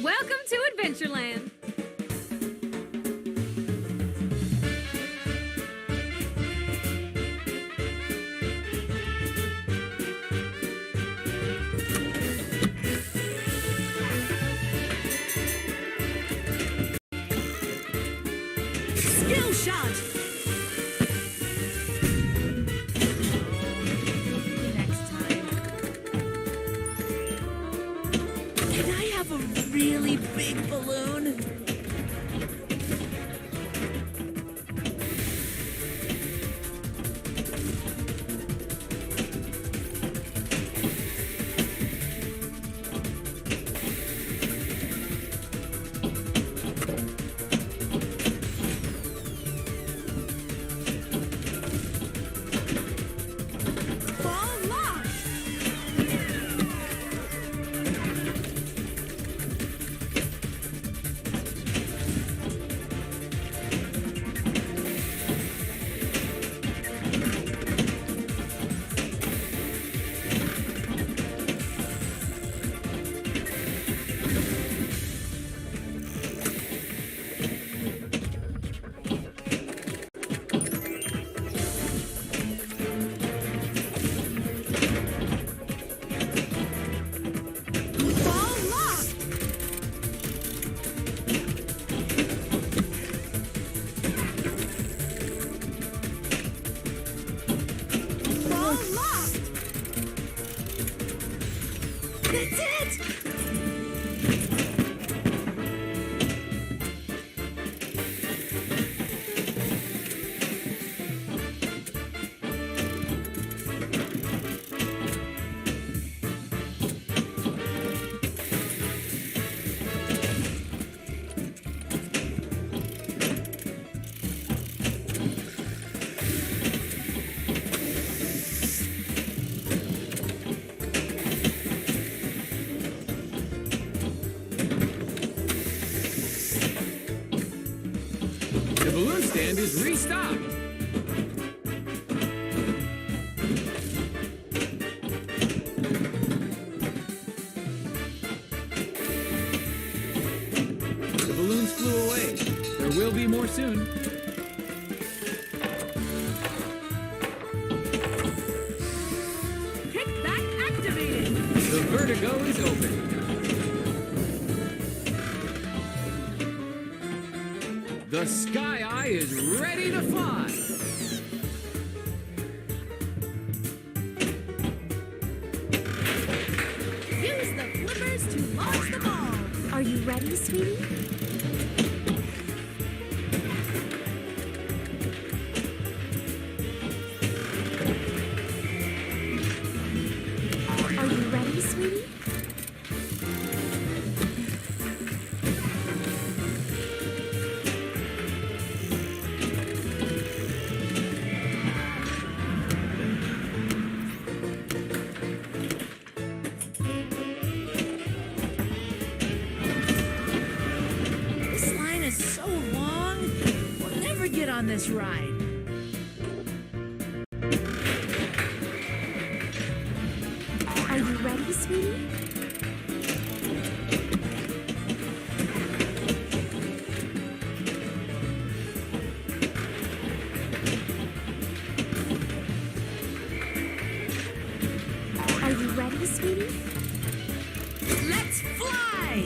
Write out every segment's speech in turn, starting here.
Welcome to Adventureland. Skill shot! Next time. Can I have a really big balloon? Ball lock! Ball lock! Ball locked! That's it! The balloon stand is restocked. The balloons flew away. There will be more soon. Kickback activated. The vertigo is open. The Sky Eye is ready to fly. Use the flippers to launch the ball! Are you ready, sweetie? Are you ready, sweetie? This line is so long, we'll never get on this ride. Are you ready, sweetie? Are you ready, sweetie? Let's fly!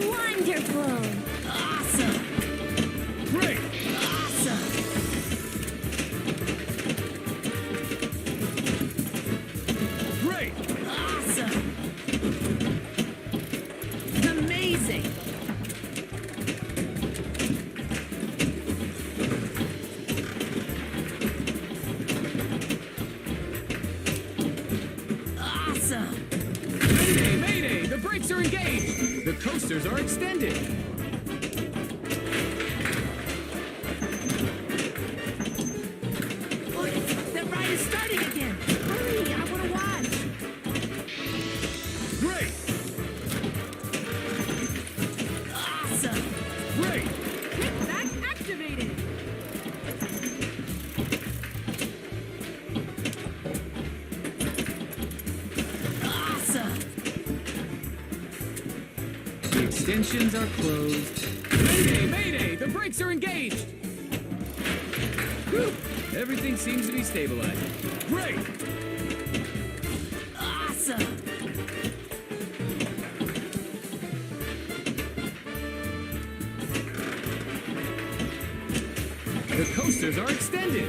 Wonderful! Awesome! Great! Awesome! Great! Awesome! Amazing! Awesome! Mayday! Mayday! The brakes are engaged. The coasters are extended. Look, the ride is starting again! Hurry, I want to watch! Great! Awesome! Great! Kickback activated. extensions are closed. Mayday! Mayday! The brakes are engaged! Whew. Everything seems to be stabilizing. Great! Awesome! The coasters are extended.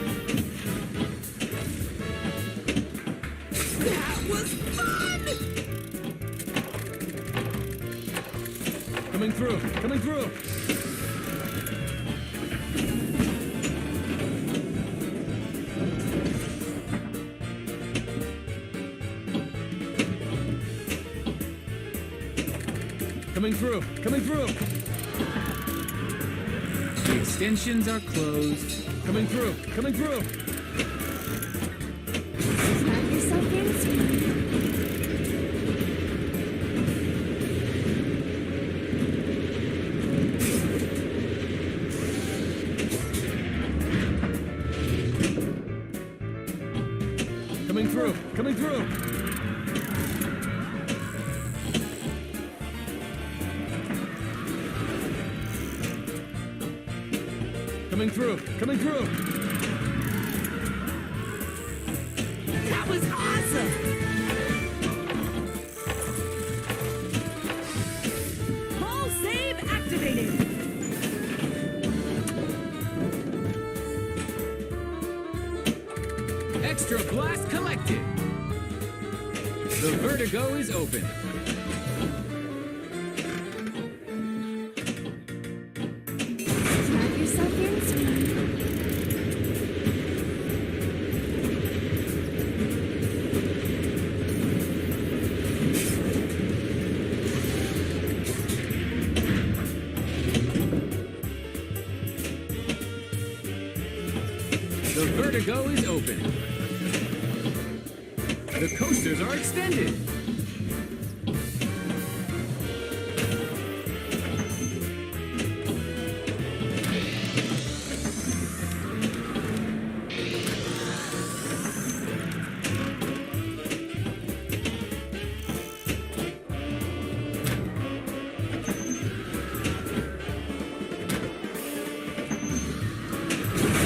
That was fun! Coming through, coming through. Coming through, coming through. The extensions are closed. Coming through, coming through. Strap yourself in, sweetie. Coming through, coming through. Coming through, coming through. That was awesome! Ball save activated. Extra blast collected. The vertigo is open. Strap yourself in, sweetie. The vertigo is open. The coasters are extended.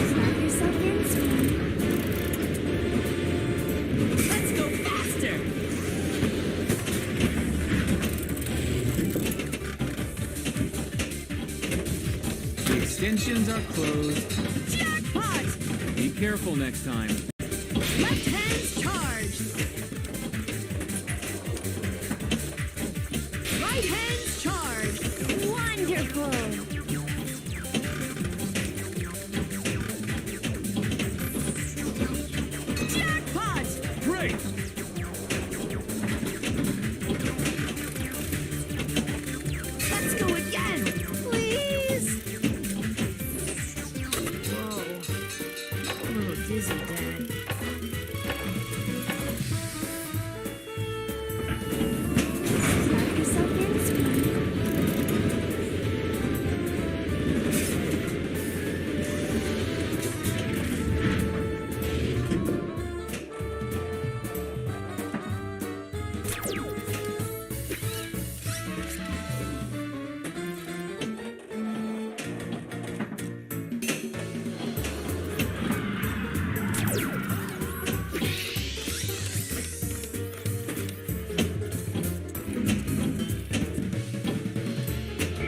Strap yourself in, sweetie. Let's go faster! The extensions are closed. Jackpot! Be careful next time. Left hands charged! Right hands charged! Wonderful! Jackpot! Great! Let's go again! Please! Whoa. I'm a little dizzy, Dad. Strap yourself in, sweetie.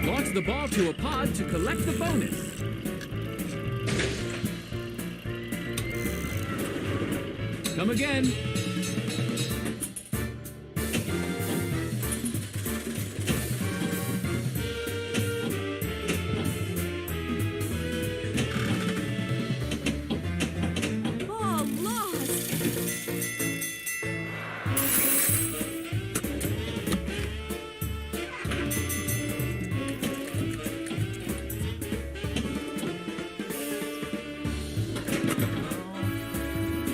Launch the ball to a pod to collect the bonus. Come again. Ball lost!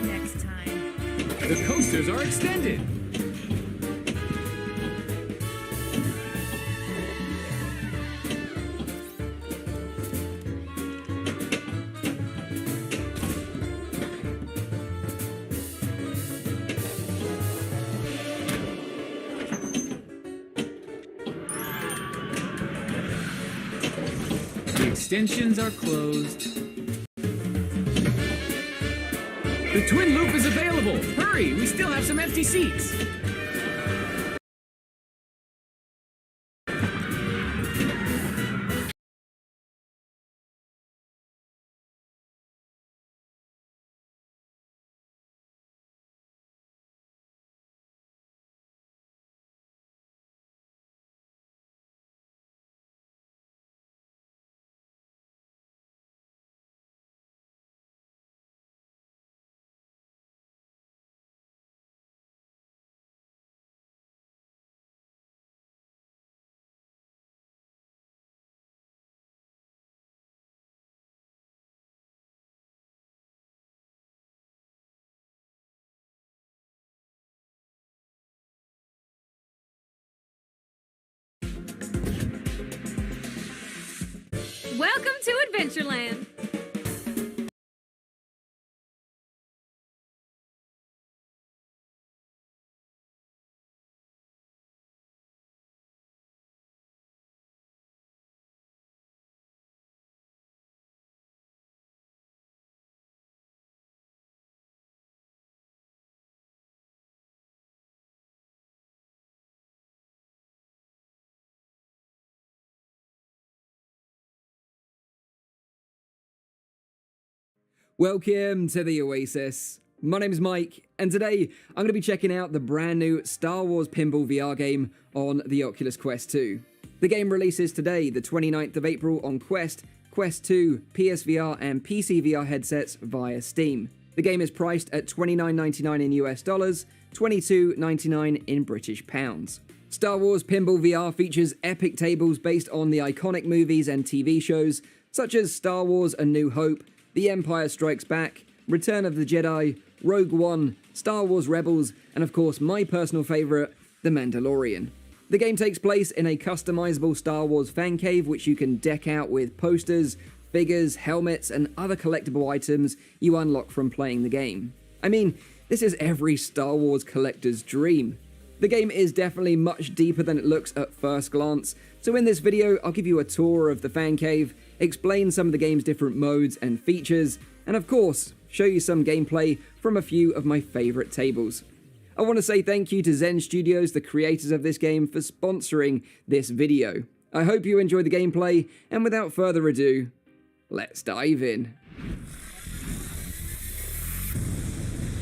Next time. The coasters are extended. extensions are closed. The twin loop is available! Hurry, we still have some empty seats! Welcome to Adventureland. Welcome to the Oasis. My name's Mike, and today I'm going to be checking out the brand new Star Wars Pinball VR game on the Oculus Quest 2. The game releases today, the 29th of April on Quest, Quest 2, PSVR and PC VR headsets via Steam. The game is priced at $29.99 in US dollars, $22.99 in British pounds. Star Wars Pinball VR features epic tables based on the iconic movies and TV shows, such as Star Wars A New Hope, The Empire Strikes Back, Return of the Jedi, Rogue One, Star Wars Rebels, and of course my personal favourite, The Mandalorian. The game takes place in a customizable Star Wars fan cave which you can deck out with posters, figures, helmets, and other collectible items you unlock from playing the game. I mean, this is every Star Wars collector's dream. The game is definitely much deeper than it looks at first glance, so in this video I'll give you a tour of the fan cave, explain some of the game's different modes and features, and of course, show you some gameplay from a few of my favourite tables. I want to say thank you to Zen Studios, the creators of this game, for sponsoring this video. I hope you enjoy the gameplay, and without further ado, let's dive in.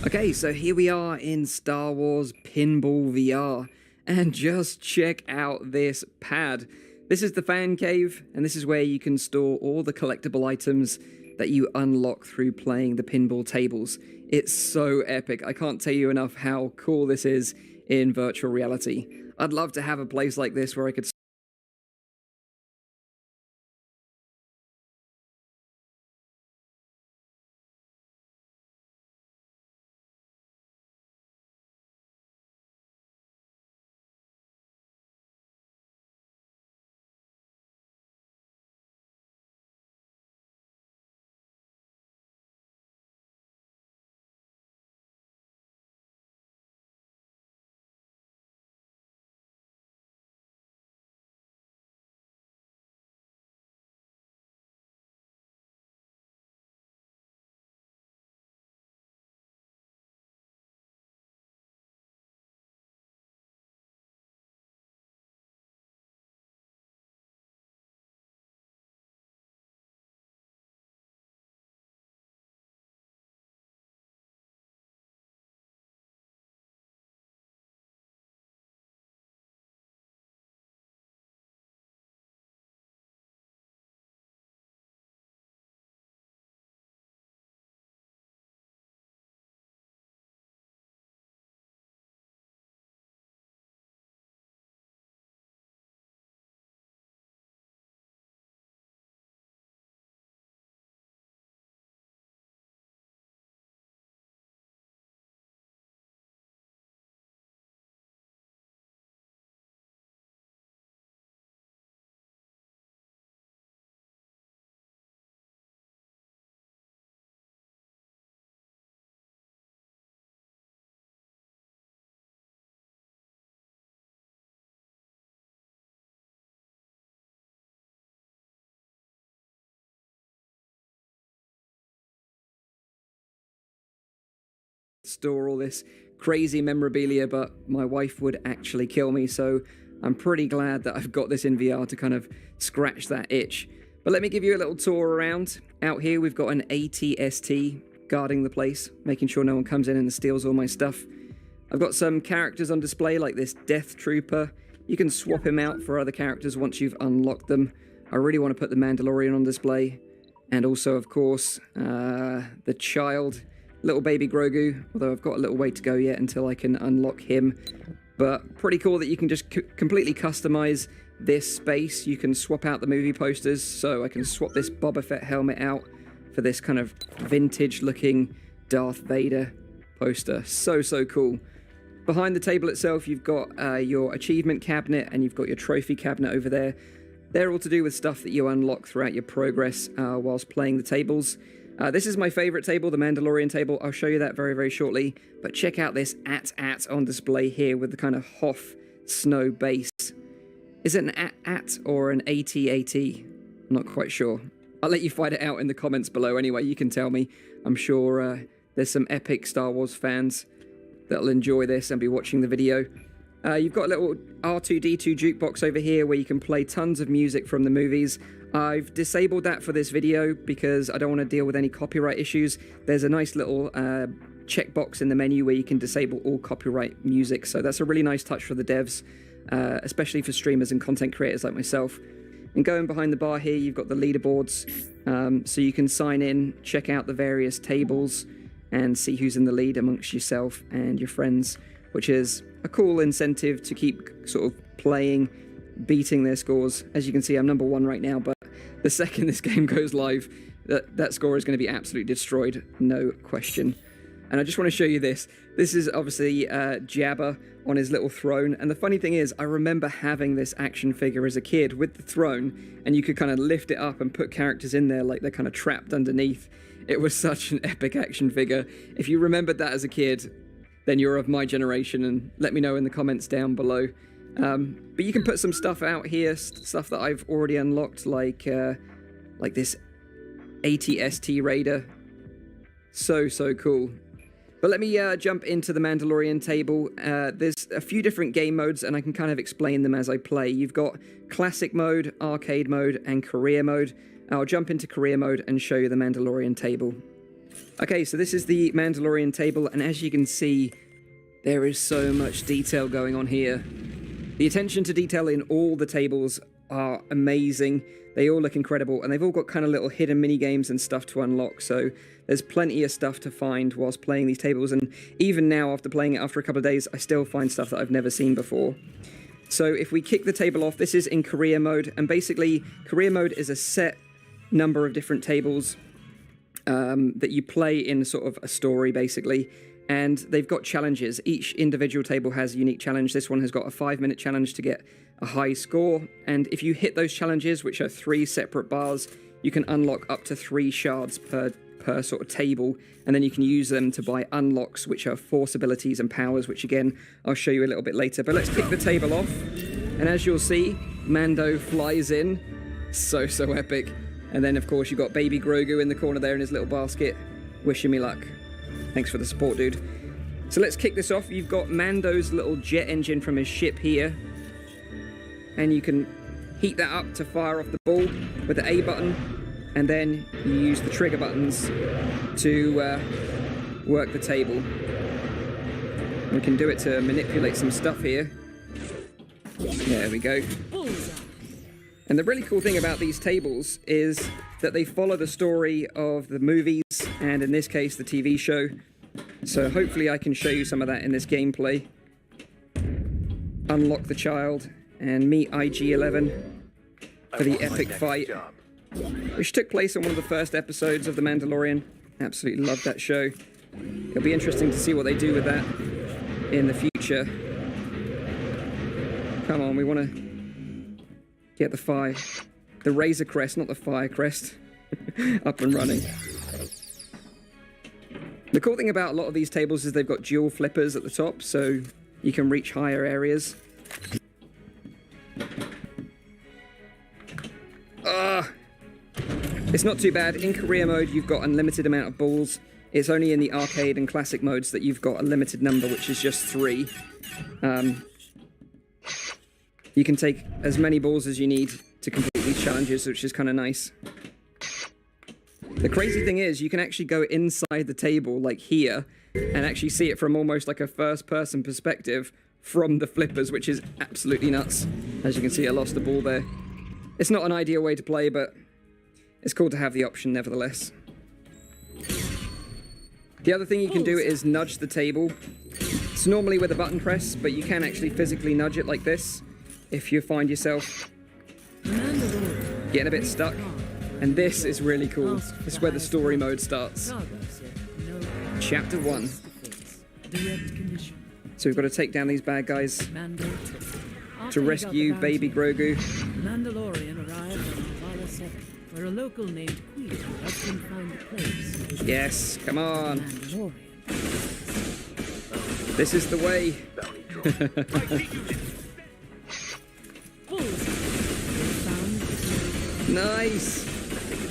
Okay, so here we are in Star Wars Pinball VR, and just check out this pad. This is the fan cave, and this is where you can store all the collectible items that you unlock through playing the pinball tables. It's so epic. I can't tell you enough how cool this is in virtual reality. I'd love to have a place like this where I could store all this crazy memorabilia, but my wife would actually kill me, so I'm pretty glad that I've got this in VR to kind of scratch that itch. But let me give you a little tour around. Out here we've got an ATST guarding the place, making sure no one comes in and steals all my stuff. I've got some characters on display like this Death Trooper. You can swap him out for other characters once you've unlocked them. I really want to put the Mandalorian on display. And also, of course, the child, little baby Grogu, although I've got a little way to go yet until I can unlock him. But pretty cool that you can just completely customize this space. You can swap out the movie posters, so I can swap this Boba Fett helmet out for this kind of vintage-looking Darth Vader poster. So cool. Behind the table itself, you've got your achievement cabinet and you've got your trophy cabinet over there. They're all to do with stuff that you unlock throughout your progress whilst playing the tables. This is my favorite table, the Mandalorian table. I'll show you that very shortly. But check out this AT-AT on display here with the kind of Hoth snow base. Is it an AT-AT or an AT-AT? I'm not quite sure. I'll let you find it out in the comments below anyway. You can tell me. I'm sure there's some epic Star Wars fans that'll enjoy this and be watching the video. You've got a little R2-D2 jukebox over here where you can play tons of music from the movies. I've disabled that for this video because I don't want to deal with any copyright issues. There's a nice little checkbox in the menu where you can disable all copyright music, so that's a really nice touch for the devs, especially for streamers and content creators like myself. And going behind the bar here, you've got the leaderboards, so you can sign in, check out the various tables, and see who's in the lead amongst yourself and your friends, which is a cool incentive to keep sort of playing, beating their scores. As you can see, I'm number 1 right now, but the second this game goes live, that score is going to be absolutely destroyed, no question. And I just want to show you this. This is obviously Jabba on his little throne, and the funny thing is, I remember having this action figure as a kid with the throne, and you could kind of lift it up and put characters in there like they're kind of trapped underneath. It was such an epic action figure. If you remembered that as a kid, then you're of my generation, and let me know in the comments down below. But you can put some stuff out here, stuff that I've already unlocked, like this ATST Raider. So cool. But let me jump into the Mandalorian table. There's a few different game modes, and I can kind of explain them as I play. You've got Classic Mode, Arcade Mode, and Career Mode. I'll jump into Career Mode and show you the Mandalorian table. Okay, so this is the Mandalorian table, and as you can see, there is so much detail going on here. The attention to detail in all the tables are amazing. They all look incredible, and they've all got kind of little hidden mini games and stuff to unlock, so there's plenty of stuff to find whilst playing these tables, and even now, after playing it after a couple of days, I still find stuff that I've never seen before. So if we kick the table off, this is in Career Mode, and basically, Career Mode is a set number of different tables that you play in sort of a story, basically, and they've got challenges. Each individual table has a unique challenge. This one has got a 5-minute challenge to get a high score, and if you hit those challenges, which are 3 separate bars, you can unlock up to 3 shards per sort of table, and then you can use them to buy unlocks, which are force abilities and powers, which again, I'll show you a little bit later. But let's kick the table off, and as you'll see, Mando flies in. So epic. And then, of course, you've got baby Grogu in the corner there in his little basket. Wishing me luck. Thanks for the support, dude. So let's kick this off. You've got Mando's little jet engine from his ship here. And you can heat that up to fire off the ball with the A button. And then you use the trigger buttons to work the table. We can do it to manipulate some stuff here. There we go. And the really cool thing about these tables is that they follow the story of the movies, and in this case, the TV show. So hopefully I can show you some of that in this gameplay. Unlock the child, and meet IG-11 for the epic fight, which took place on one of the first episodes of The Mandalorian. Absolutely loved that show. It'll be interesting to see what they do with that in the future. Come on, we want to get the Razor Crest, not the Fire Crest, up and running. The cool thing about a lot of these tables is they've got dual flippers at the top, so you can reach higher areas. It's not too bad. In Career Mode, you've got unlimited amount of balls It's only in the arcade and classic modes that you've got a limited number, which is just 3. You can take as many balls as you need to complete these challenges, which is kind of nice. The crazy thing is, you can actually go inside the table, like here, and actually see it from almost like a first-person perspective from the flippers, which is absolutely nuts. As you can see, I lost the ball there. It's not an ideal way to play, but it's cool to have the option nevertheless. The other thing you can do is nudge the table. It's normally with a button press, but you can actually physically nudge it like this if you find yourself getting a bit stuck. And this is really cool. This is where the story mode starts. Chapter 1. So we've got to take down these bad guys to rescue baby Grogu. Mandalorian arrived on Vala 7, where a local named Queen helped him find a place. Yes, come on. Mandalorian. This is the way. Nice.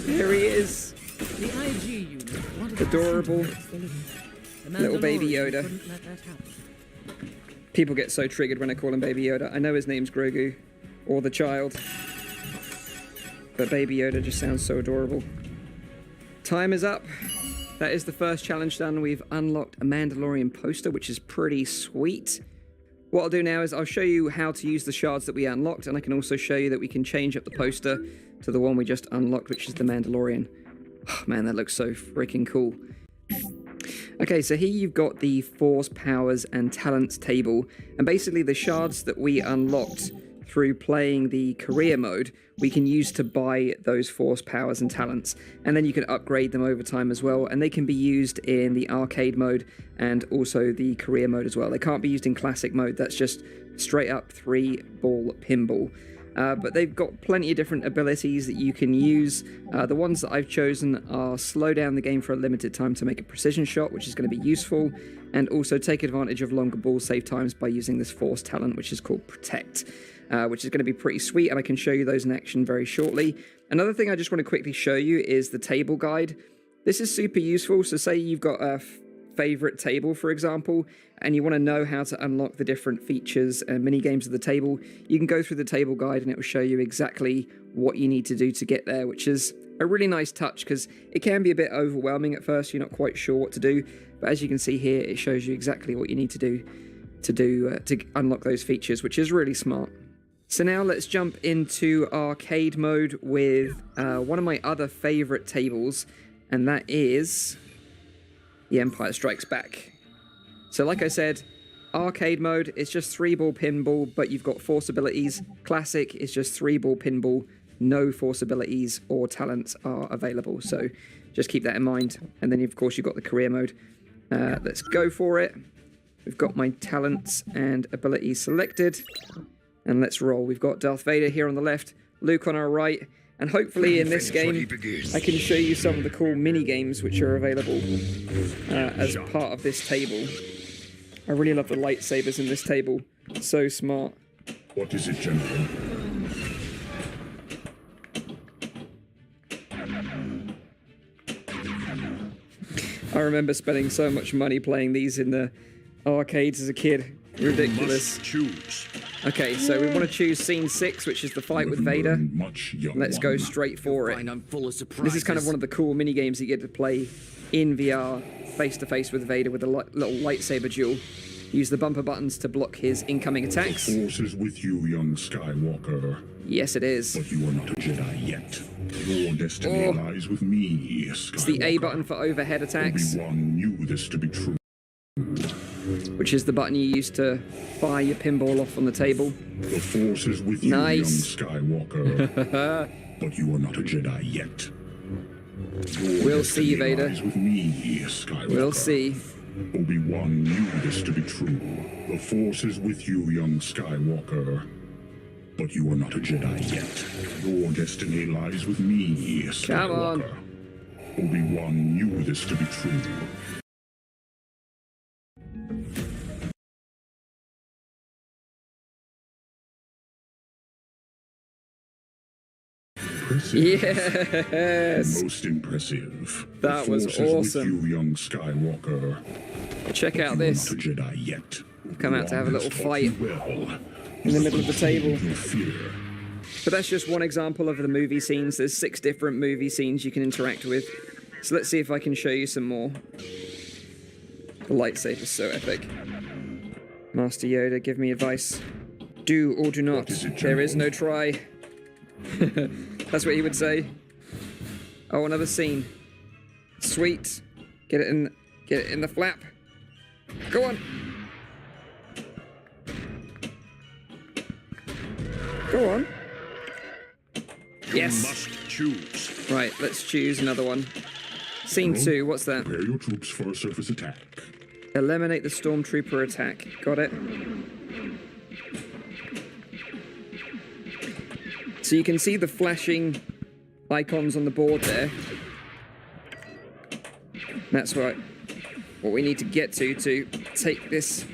There he is. The IG unit wanted Adorable. the Little baby Mandalorian Yoda. couldn't let that happen. People get so triggered when I call him Baby Yoda. I know his name's Grogu, or the child, but Baby Yoda just sounds so adorable. Time is up. That is the first challenge done. We've unlocked a Mandalorian poster, which is pretty sweet. What I'll do now is I'll show you how to use the shards that we unlocked, and I can also show you that we can change up the poster to the one we just unlocked, which is the Mandalorian. Oh, man, that looks so freaking cool. Okay, so here you've got the Force Powers and Talents table, and basically the shards that we unlocked through playing the career mode, we can use to buy those Force Powers and Talents, and then you can upgrade them over time as well, and they can be used in the arcade mode and also the career mode as well. They can't be used in classic mode, that's just straight up 3-ball pinball. But they've got plenty of different abilities that you can use. The ones that I've chosen are slow down the game for a limited time to make a precision shot, which is going to be useful, and also take advantage of longer ball save times by using this Force talent, which is called Protect, which is going to be pretty sweet, and I can show you those in action very shortly. Another thing I just want to quickly show you is the table guide. This is super useful, so say you've got a favorite table, for example, and you want to know how to unlock the different features and mini games of the table, you can go through the table guide and it will show you exactly what you need to do to get there, which is a really nice touch because it can be a bit overwhelming at first. You're not quite sure what to do, but as you can see here, it shows you exactly what you need to do to unlock those features, which is really smart. So now let's jump into arcade mode with one of my other favorite tables, and that is The Empire Strikes Back. So like I said, arcade mode is just 3-ball pinball, but you've got force abilities. Classic is just 3-ball pinball, no force abilities or talents are available, so just keep that in mind. And then of course you've got the career mode. Let's go for it. We've got my talents and abilities selected, and let's roll. We've got Darth Vader here on the left, Luke on our right, and hopefully in this game I can show you some of the cool mini games which are available as part of this table. I really love the lightsabers in this table. So smart. What is it, gentlemen? I remember spending so much money playing these in the arcades as a kid. Ridiculous. Choose. Okay, so we want to choose scene 6, which is the fight with Vader. Let's go straight for it. I'm full of surprises. This is kind of one of the cool mini games you get to play in VR, face to face with Vader with a little lightsaber duel. Use the bumper buttons to block his incoming attacks. The Force is with you, young Skywalker. Yes, it is. But you are not a Jedi yet. Your destiny lies with me, Skywalker. It's the A button for overhead attacks, Obi-Wan knew this to be true. which is the button you use to fire your pinball off on the table. The Force is with you, Nice. young Skywalker. But you are not a Jedi yet. Your We'll see, destiny Vader. lies with me, Skywalker. We'll see. Obi-Wan knew this to be true. The Force is with you, young Skywalker. But you are not a Jedi yet. Your destiny lies with me, Skywalker. Come on. Obi-Wan knew this to be true. Press Yes! Most impressive. That the was Force is awesome. with you, young Skywalker. Check out You are this. not a Jedi yet. Come out to have a One little has taught you fight well. in the middle of the table. No fear. But that's just one example of the movie scenes. There's 6 different movie scenes you can interact with. So let's see if I can show you some more. The lightsaber's so epic. Master Yoda, give me advice. Do or do not. is it, There is General? no try. That's what he would say. Oh, another scene. Sweet. Get it in the flap. Go on. Go on. Yes. Must choose. Right, let's choose another one. Scene 2, what's that? Prepare your troops for a surface attack. Eliminate the stormtrooper attack. Got it. So you can see the flashing icons on the board there. That's what we need to get to take this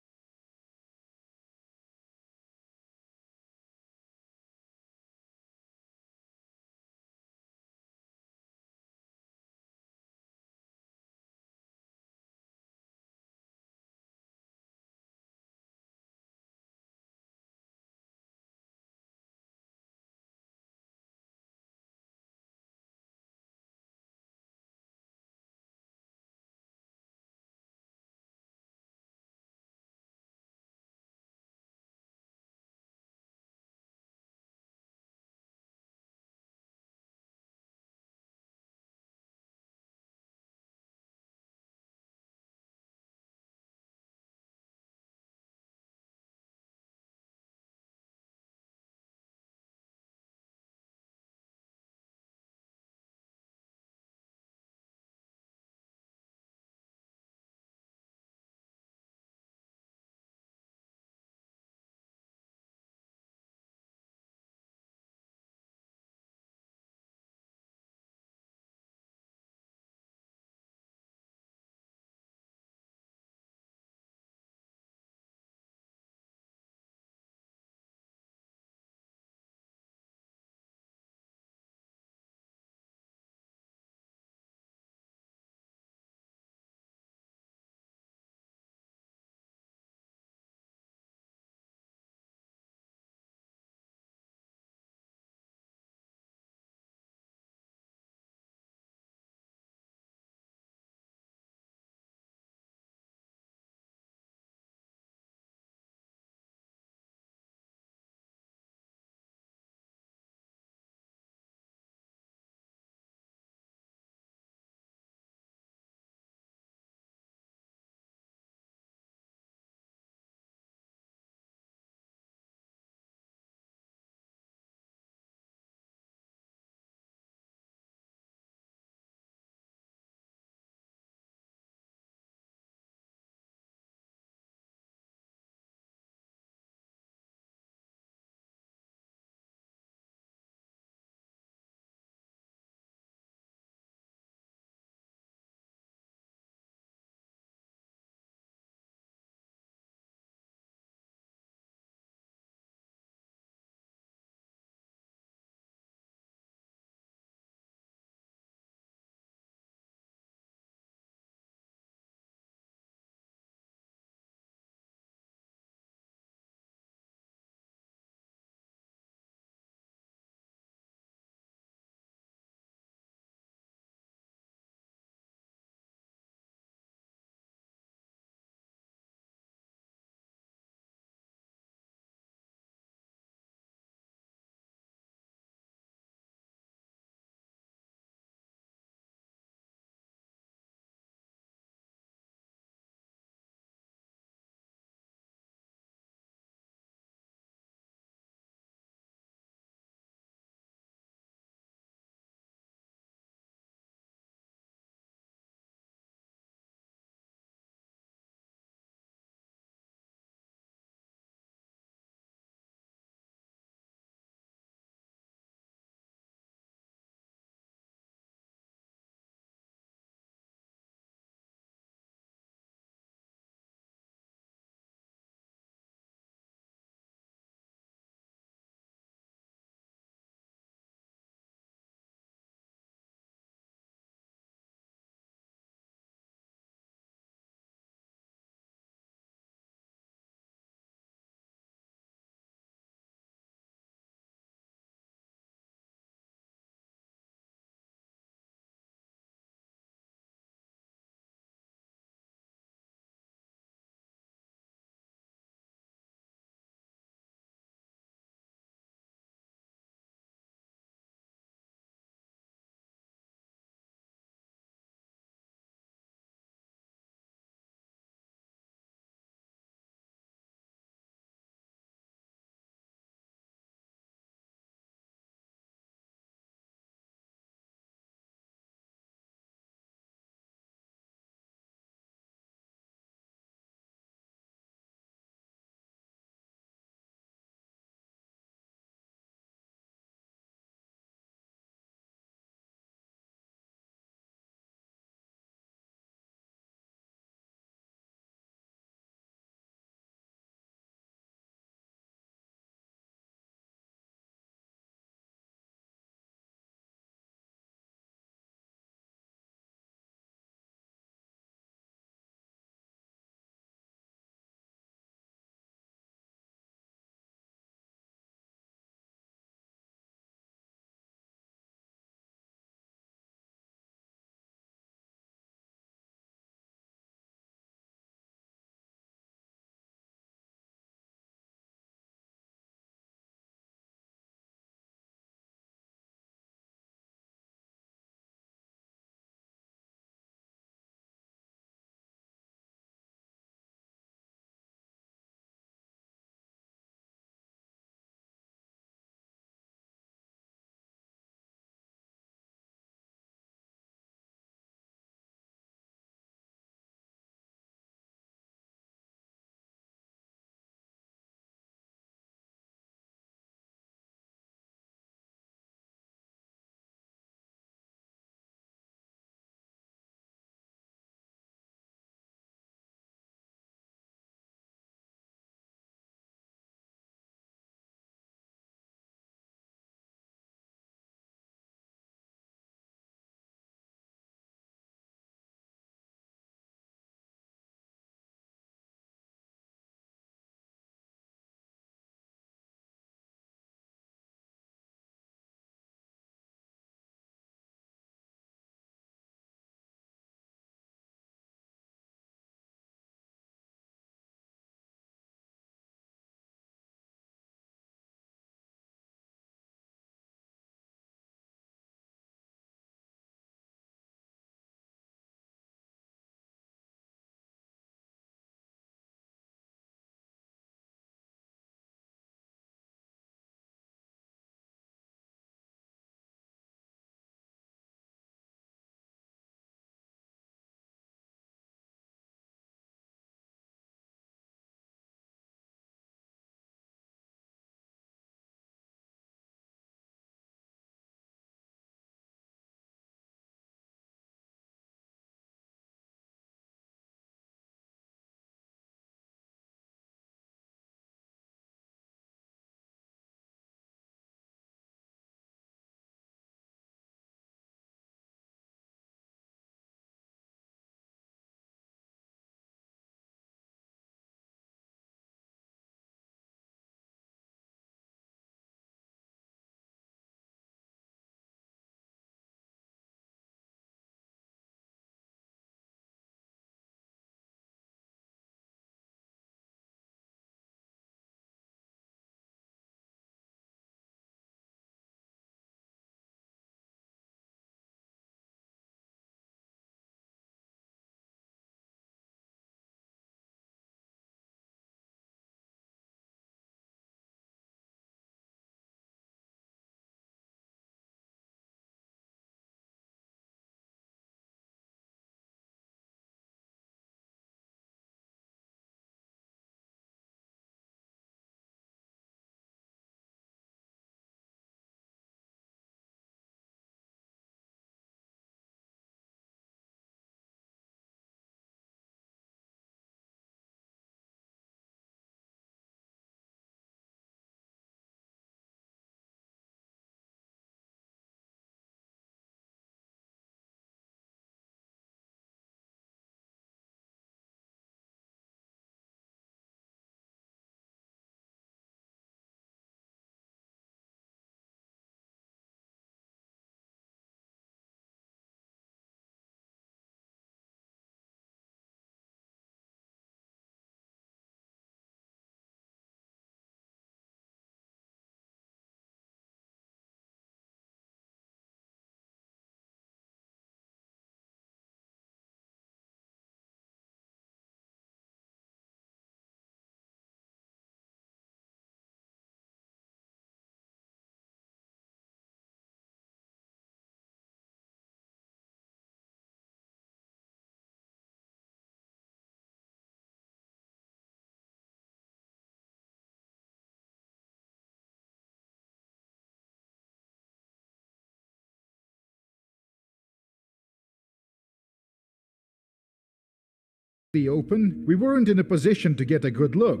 the open, we weren't in a position to get a good look.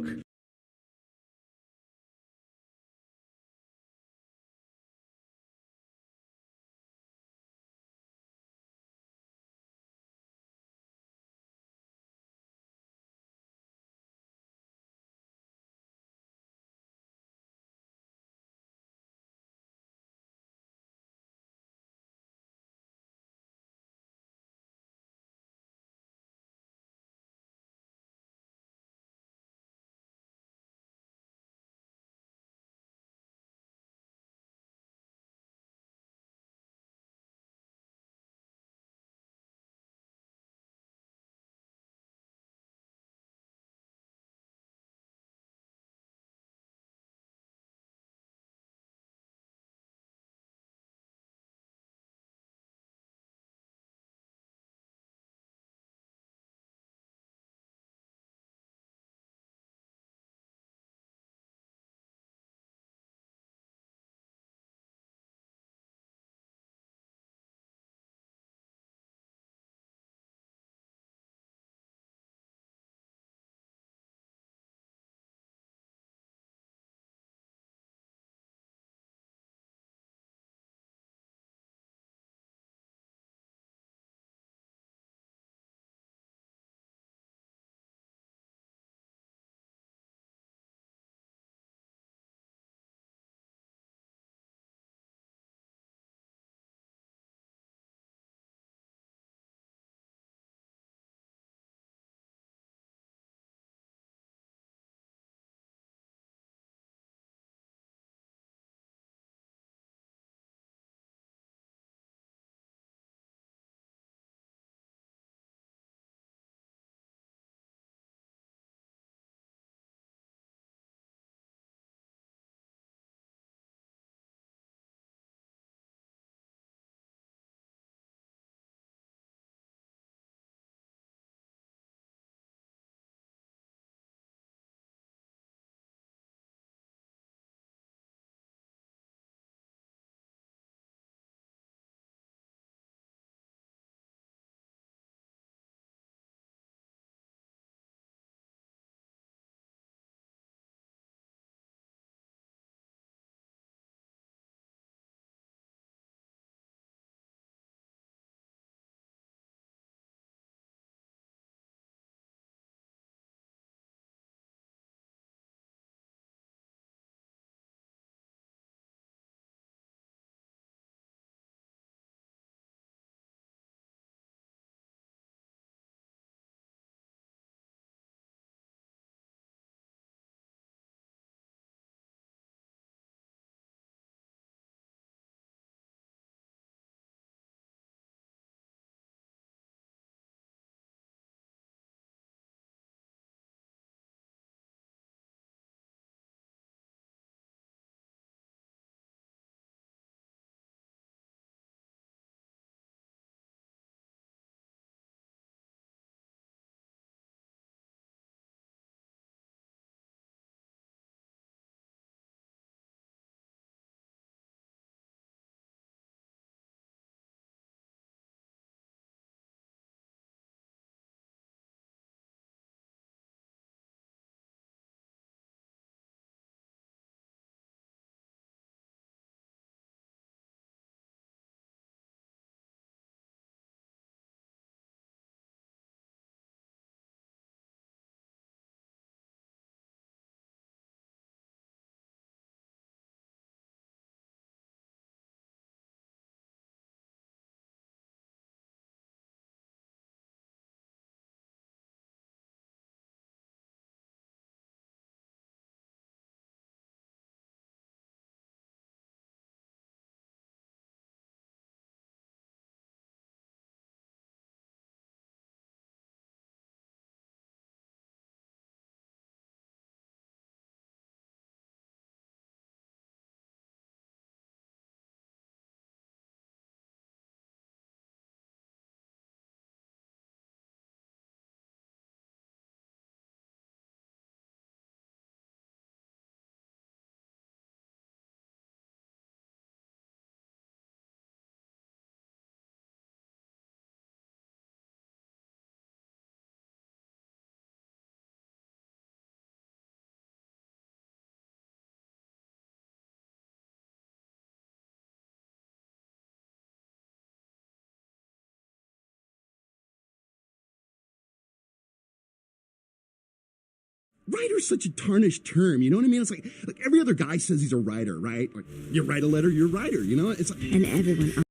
writer's such a tarnished term, you know what I mean? It's like every other guy says he's a writer, right? Like, you write a letter, you're a writer, you know? It's like, And everyone else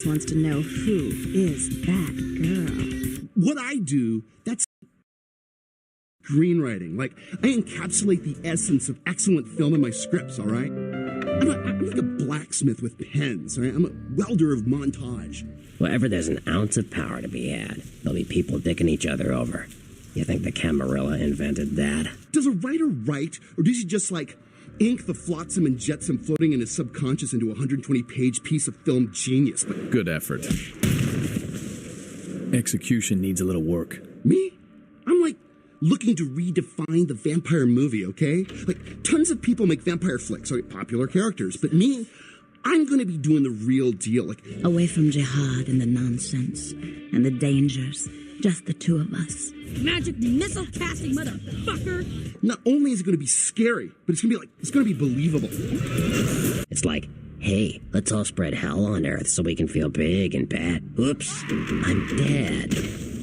wants to know who is that girl. what I do, that's screenwriting. Like, I encapsulate the essence of excellent film in my scripts, all right? I'm like a blacksmith with pens, all right? I'm a welder of montage. Wherever there's an ounce of power to be had, there'll be people dicking each other over. You think the Camarilla invented that? Does a writer write, or does he just, like, ink the flotsam and jetsam floating in his subconscious into a 120-page piece of film genius? But Good effort. Execution needs a little work. me? I'm, like, looking to redefine the vampire movie, okay? Like, tons of people make vampire flicks, okay, popular characters, but me, I'm gonna be doing the real deal, like, Away from jihad and the nonsense and the dangers. Just the two of us. Magic missile casting motherfucker! not only is it gonna be scary, but it's gonna be believable. It's like, hey, let's all spread hell on Earth so we can feel big and bad. Oops, I'm dead.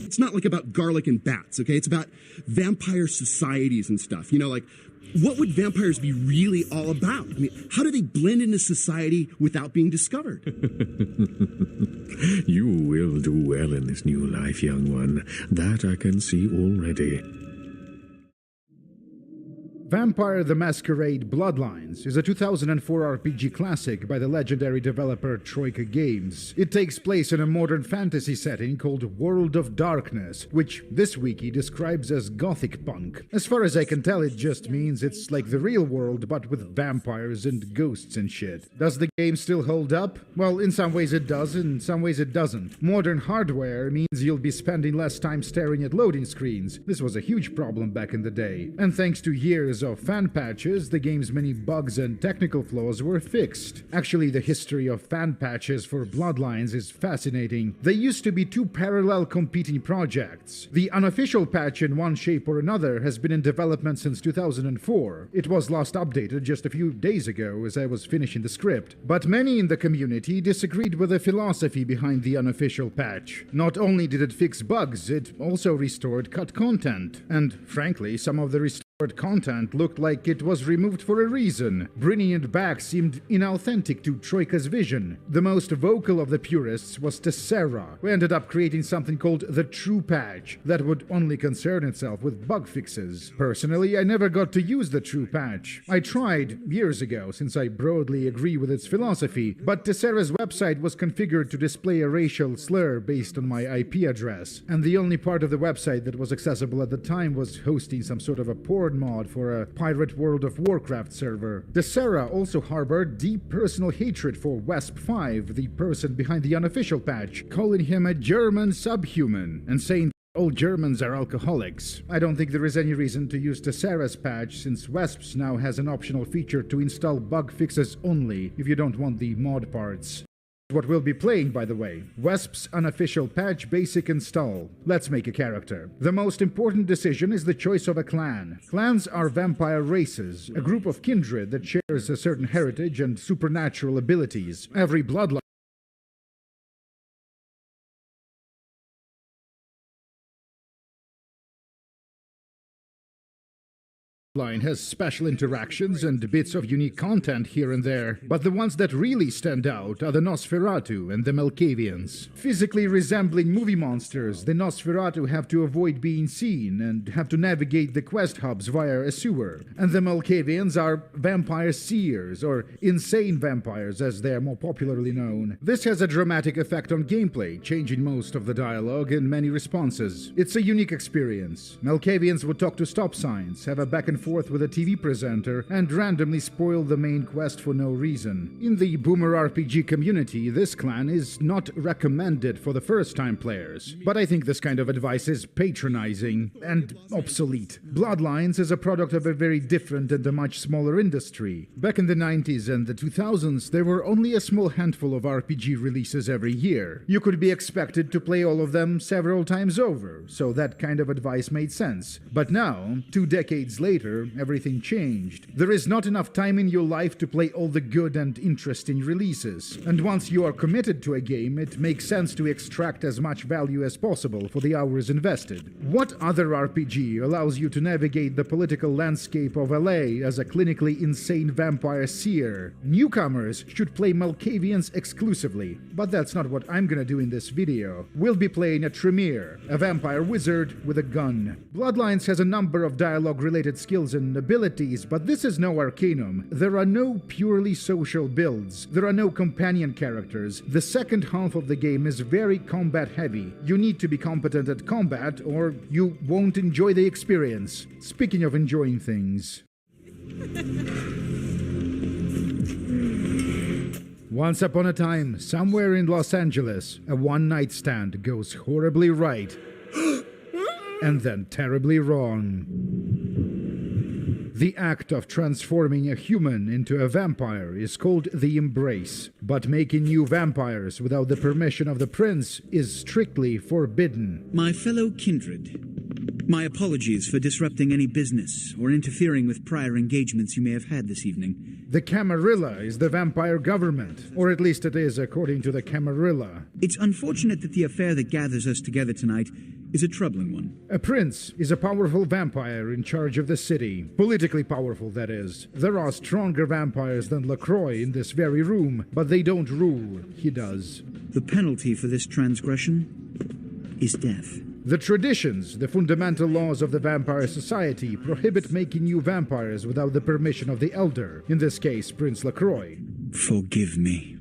It's not like about garlic and bats, okay? It's about vampire societies and stuff. You know, like, what would vampires be really all about? I mean, how do they blend into society without being discovered? You will do well in this new life, young one. That I can see already. Vampire the Masquerade Bloodlines is a 2004 RPG classic by the legendary developer Troika Games. It takes place in a modern fantasy setting called World of Darkness, which this wiki describes as gothic punk. As far as I can tell, it just means it's like the real world but with vampires and ghosts and shit. Does the game still hold up? Well, in some ways it does, in some ways it doesn't. Modern hardware means you'll be spending less time staring at loading screens. This was a huge problem back in the day. And thanks to years of fan patches, the game's many bugs and technical flaws were fixed. Actually, the history of fan patches for Bloodlines is fascinating. They used to be two parallel competing projects. The unofficial patch in one shape or another has been in development since 2004. It was last updated just a few days ago as I was finishing the script. But many in the community disagreed with the philosophy behind the unofficial patch. Not only did it fix bugs, it also restored cut content. And frankly, some of the restored content looked like it was removed for a reason. Bringing it back seemed inauthentic to Troika's vision. The most vocal of the purists was Tessera, who ended up creating something called the True Patch that would only concern itself with bug fixes. Personally, I never got to use the True Patch. I tried years ago, since I broadly agree with its philosophy, but Tessera's website was configured to display a racial slur based on my IP address, and the only part of the website that was accessible at the time was hosting some sort of a porn mod for a pirate World of Warcraft server. Tessera also harbored deep personal hatred for Wesp5, the person behind the unofficial patch, calling him a German subhuman and saying all Germans are alcoholics. I don't think there is any reason to use Tessera's patch, since Wesps now has an optional feature to install bug fixes only if you don't want the mod parts. What we'll be playing, by the way. Wesp's unofficial patch basic install. Let's make a character. The most important decision is the choice of a clan. Clans are vampire races, a group of kindred that shares a certain heritage and supernatural abilities. Every bloodline has special interactions and bits of unique content here and there, but the ones that really stand out are the Nosferatu and the Malkavians. Physically resembling movie monsters, the Nosferatu have to avoid being seen and have to navigate the quest hubs via a sewer, and the Malkavians are vampire seers, or insane vampires as they are more popularly known. This has a dramatic effect on gameplay, changing most of the dialogue and many responses. It's a unique experience. Malkavians would talk to stop signs, have a back and forth with a TV presenter, and randomly spoil the main quest for no reason. In the Boomer RPG community, this clan is not recommended for the first-time players, but I think this kind of advice is patronizing and obsolete. Bloodlines is a product of a very different and a much smaller industry. Back in the 90s and the 2000s, there were only a small handful of RPG releases every year. You could be expected to play all of them several times over, so that kind of advice made sense. But now, 2 decades later, later, everything changed. There is not enough time in your life to play all the good and interesting releases. And once you are committed to a game, it makes sense to extract as much value as possible for the hours invested. What other RPG allows you to navigate the political landscape of LA as a clinically insane vampire seer? Newcomers should play Malkavians exclusively, but that's not what I'm gonna do in this video. We'll be playing a Tremere, a vampire wizard with a gun. Bloodlines has a number of dialogue-related skills and abilities, but this is no Arcanum. There are no purely social builds. There are no companion characters. The second half of the game is very combat-heavy. You need to be competent at combat, or you won't enjoy the experience. Speaking of enjoying things... Once upon a time, somewhere in Los Angeles, a one-night stand goes horribly right and then terribly wrong. The act of transforming a human into a vampire is called the Embrace, but making new vampires without the permission of the prince is strictly forbidden. My fellow kindred, my apologies for disrupting any business or interfering with prior engagements you may have had this evening. The Camarilla is the vampire government, or at least it is according to the Camarilla. It's unfortunate that the affair that gathers us together tonight is a troubling one. A prince is a powerful vampire in charge of the city. Politically powerful, that is. There are stronger vampires than LaCroix in this very room, but they don't rule. He does. The penalty for this transgression is death. The traditions, the fundamental laws of the vampire society, prohibit making new vampires without the permission of the elder, in this case, Prince LaCroix. Forgive me.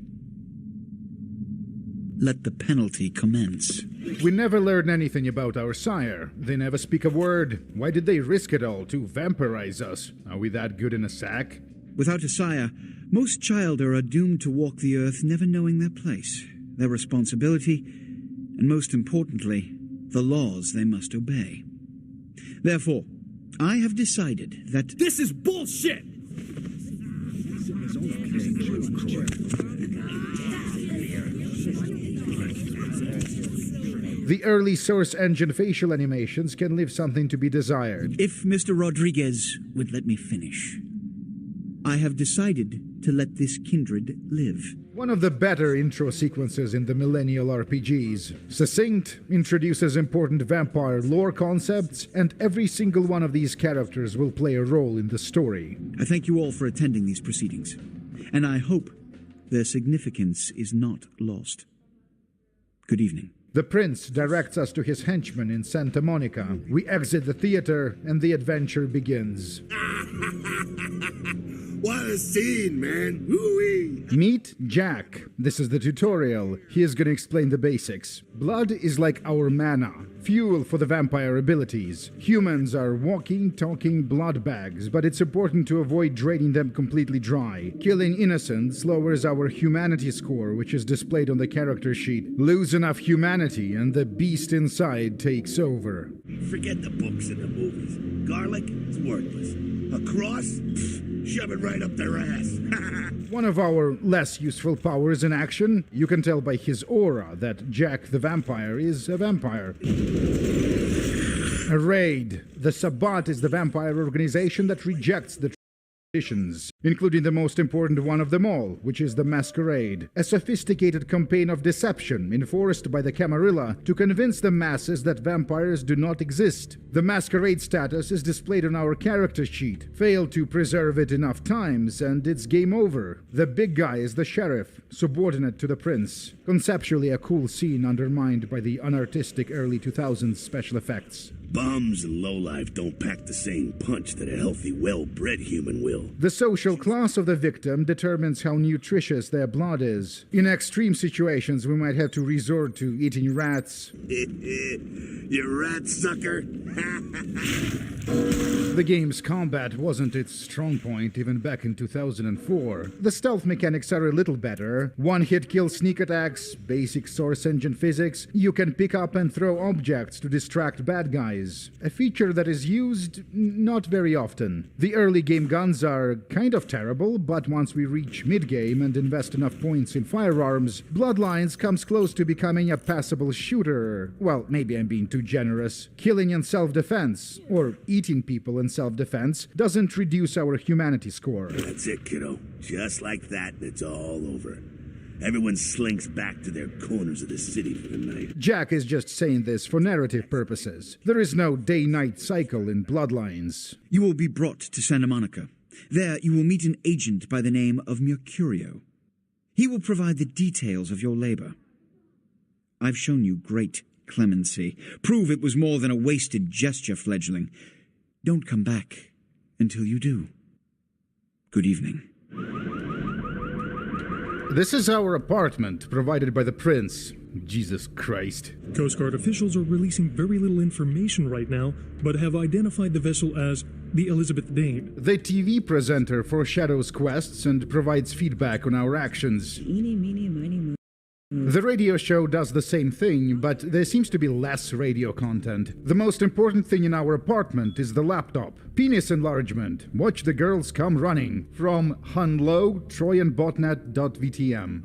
Let the penalty commence. We never learn anything about our sire. They never speak a word. Why did they risk it all to vampirize us? Are we that good in a sack? Without a sire, most childer are doomed to walk the earth never knowing their place, their responsibility, and most importantly, the laws they must obey. Therefore, I have decided that... This is bullshit! The early Source Engine facial animations can leave something to be desired. If Mr. Rodriguez would let me finish. I have decided to let this kindred live. One of the better intro sequences in the Millennial RPGs. Succinct, introduces important vampire lore concepts, and every single one of these characters will play a role in the story. I thank you all for attending these proceedings, and I hope their significance is not lost. Good evening. The prince directs us to his henchmen in Santa Monica. We exit the theater, and the adventure begins. What a scene, man! Woo-wee! Meet Jack. This is the tutorial. He is going to explain the basics. Blood is like our mana, fuel for the vampire abilities. Humans are walking, talking blood bags, but it's important to avoid draining them completely dry. Killing innocents lowers our humanity score, which is displayed on the character sheet. Lose enough humanity, and the beast inside takes over. Forget the books and the movies. Garlic is worthless. A cross? Pfft, shove it right up their ass. One of our less useful powers in action, you can tell by his aura that Jack the Vampire is a vampire. A raid. The Sabbat is the vampire organization that rejects the traditions, including the most important one of them all, which is the Masquerade, a sophisticated campaign of deception enforced by the Camarilla to convince the masses that vampires do not exist. The Masquerade status is displayed on our character sheet. Fail to preserve it enough times, and it's game over. The big guy is the sheriff, subordinate to the prince. Conceptually a cool scene undermined by the unartistic early 2000s special effects. Bums and lowlife don't pack the same punch that a healthy, well-bred human will. The social class of the victim determines how nutritious their blood is. In extreme situations, we might have to resort to eating rats. You rat sucker! The game's combat wasn't its strong point even back in 2004. The stealth mechanics are a little better. One-hit kill sneak attacks, basic Source Engine physics. You can pick up and throw objects to distract bad guys. size, a feature that is used not very often. The early game guns are kind of terrible, but once we reach mid-game and invest enough points in firearms, Bloodlines comes close to becoming a passable shooter. Well, maybe I'm being too generous. Killing in self-defense, or eating people in self-defense, doesn't reduce our humanity score. That's it, kiddo. Just like that, and it's all over. Everyone slinks back to their corners of the city for the night. Jack is just saying this for narrative purposes. There is no day-night cycle in Bloodlines. You will be brought to Santa Monica. There you will meet an agent by the name of Mercurio. He will provide the details of your labor. I've shown you great clemency. Prove it was more than a wasted gesture, fledgling. Don't come back until you do. Good evening. This is our apartment, provided by the Prince. Jesus Christ. Coast Guard officials are releasing very little information right now, but have identified the vessel as the Elizabeth Dane. The TV presenter foreshadows quests and provides feedback on our actions. Eeny, meeny, miny, moe. The radio show does the same thing, but there seems to be less radio content. The most important thing in our apartment is the laptop. Penis enlargement. Watch the girls come running. From Hunlo, TrojanBotnet.vtm.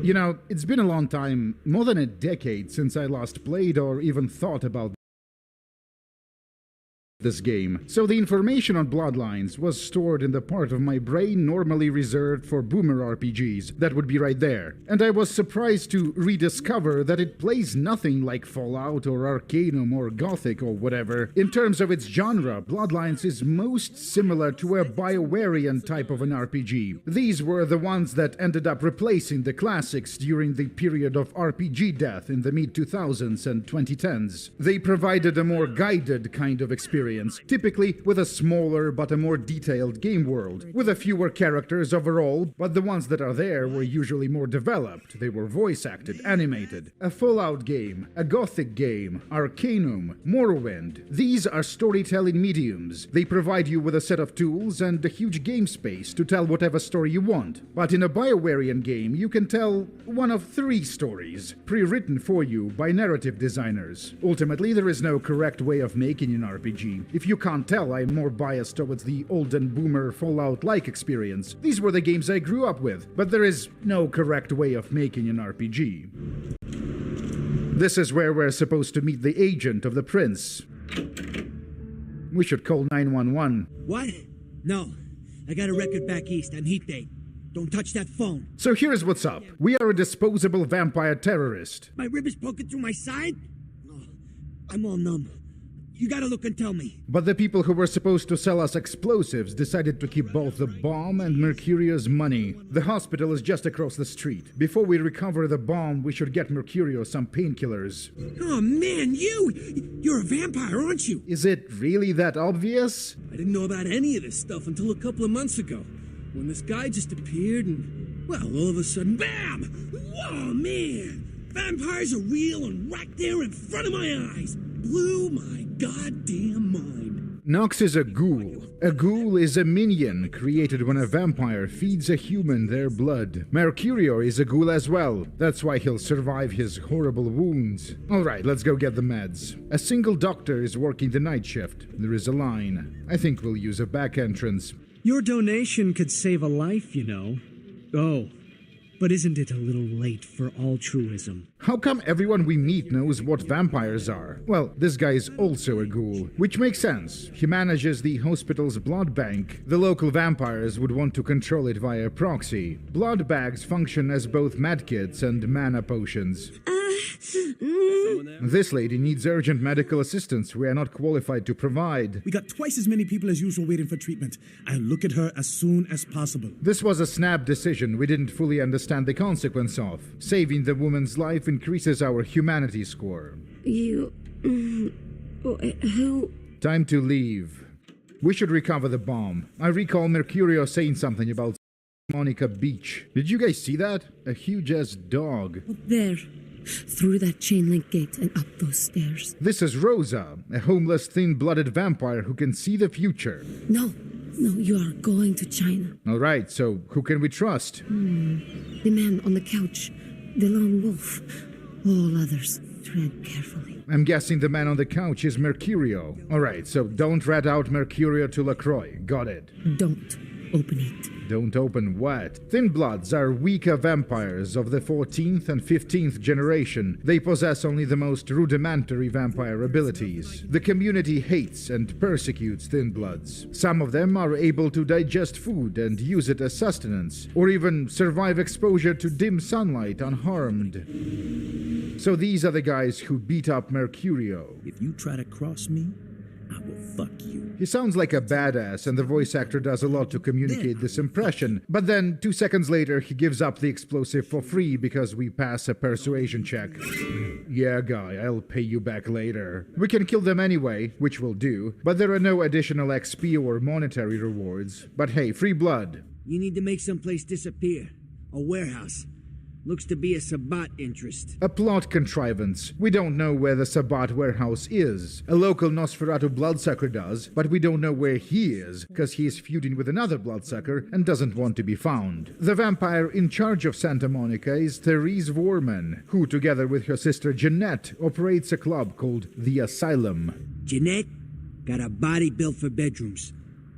You know, it's been a long time, more than a decade, since I last played or even thought about this game, so the information on Bloodlines was stored in the part of my brain normally reserved for boomer RPGs. That would be right there. And I was surprised to rediscover that it plays nothing like Fallout or Arcanum or Gothic or whatever. In terms of its genre, Bloodlines is most similar to a BioWarean type of an RPG. These were the ones that ended up replacing the classics during the period of RPG death in the mid-2000s and 2010s. They provided a more guided kind of experience, typically with a smaller but a more detailed game world, with a fewer characters overall, but the ones that are there were usually more developed. They were voice-acted, animated. A Fallout game, a Gothic game, Arcanum, Morrowind. These are storytelling mediums. They provide you with a set of tools and a huge game space to tell whatever story you want. But in a BioWarean game, you can tell one of 3 stories, pre-written for you by narrative designers. Ultimately, there is no correct way of making an RPG. If you can't tell, I'm more biased towards the olden boomer Fallout-like experience. These were the games I grew up with, but there is no correct way of making an RPG. This is where we're supposed to meet the agent of the Prince. We should call 911. What? No. I got a record back east on heat date. Don't touch that phone. So here's what's up. We are a disposable vampire terrorist. My rib is poking through my side? Oh, I'm all numb. You gotta look and tell me. But the people who were supposed to sell us explosives decided to keep both the bomb and Mercurio's money. The hospital is just across the street. Before we recover the bomb, we should get Mercurio some painkillers. Oh man, you're a vampire, aren't you? Is it really that obvious? I didn't know about any of this stuff until a couple of months ago, when this guy just appeared and, well, all of a sudden, BAM! Whoa, man! Vampires are real and right there in front of my eyes. Blew my goddamn mind. Nox is a ghoul. A ghoul is a minion created when a vampire feeds a human their blood. Mercurio is a ghoul as well. That's why he'll survive his horrible wounds. Alright, let's go get the meds. A single doctor is working the night shift. There is a line. I think we'll use a back entrance. Your donation could save a life, you know. Oh, but isn't it a little late for altruism? How come everyone we meet knows what vampires are? Well, this guy is also a ghoul, which makes sense. He manages the hospital's blood bank. The local vampires would want to control it via proxy. Blood bags function as both medkits and mana potions. This lady needs urgent medical assistance we are not qualified to provide. We got twice as many people as usual waiting for treatment. I'll look at her as soon as possible. This was a snap decision we didn't fully understand the consequence of. Saving the woman's life increases our humanity score. You... who... Time to leave. We should recover the bomb. I recall Mercurio saying something about Monica Beach. Did you guys see that? A huge-ass dog. There. Through that chain-link gate and up those stairs. This is Rosa, a homeless, thin-blooded vampire who can see the future. No, you are going to China. All right, so who can we trust? The man on the couch, the lone wolf. All others, tread carefully. I'm guessing the man on the couch is Mercurio. Alright, so don't rat out Mercurio to LaCroix. Got it. Don't open it. Don't open what? Thin Bloods are weaker vampires of the 14th and 15th generation. They possess only the most rudimentary vampire abilities. The community hates and persecutes Thin Bloods. Some of them are able to digest food and use it as sustenance, or even survive exposure to dim sunlight unharmed. So these are the guys who beat up Mercurio. If you try to cross me, I will fuck you. He sounds like a badass, and the voice actor does a lot to communicate this impression. But then, 2 seconds later, he gives up the explosive for free because we pass a persuasion check. Yeah, guy, I'll pay you back later. We can kill them anyway, which we'll do, but there are no additional XP or monetary rewards. But hey, free blood. You need to make someplace disappear. A warehouse. Looks to be a Sabbat interest. A plot contrivance. We don't know where the Sabbat warehouse is. A local Nosferatu bloodsucker does, but we don't know where he is, because he is feuding with another bloodsucker and doesn't want to be found. The vampire in charge of Santa Monica is Therese Vorman, who, together with her sister Jeanette, operates a club called The Asylum. Jeanette got a body built for bedrooms.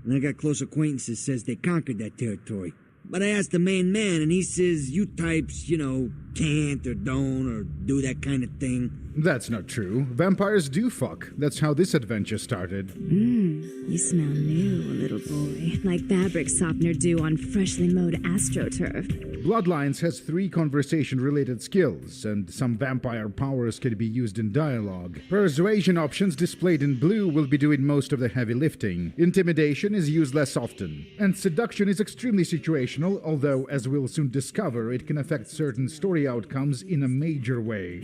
And I got close acquaintances says they conquered that territory. But I asked the main man, and he says you types, can't or don't or do that kind of thing. That's not true. Vampires do fuck. That's how this adventure started. You smell new, little boy. Like fabric softener do on freshly mowed AstroTurf. Bloodlines has 3 conversation-related skills, and some vampire powers can be used in dialogue. Persuasion options displayed in blue will be doing most of the heavy lifting. Intimidation is used less often. And seduction is extremely situational, although, as we'll soon discover, it can affect certain story outcomes in a major way.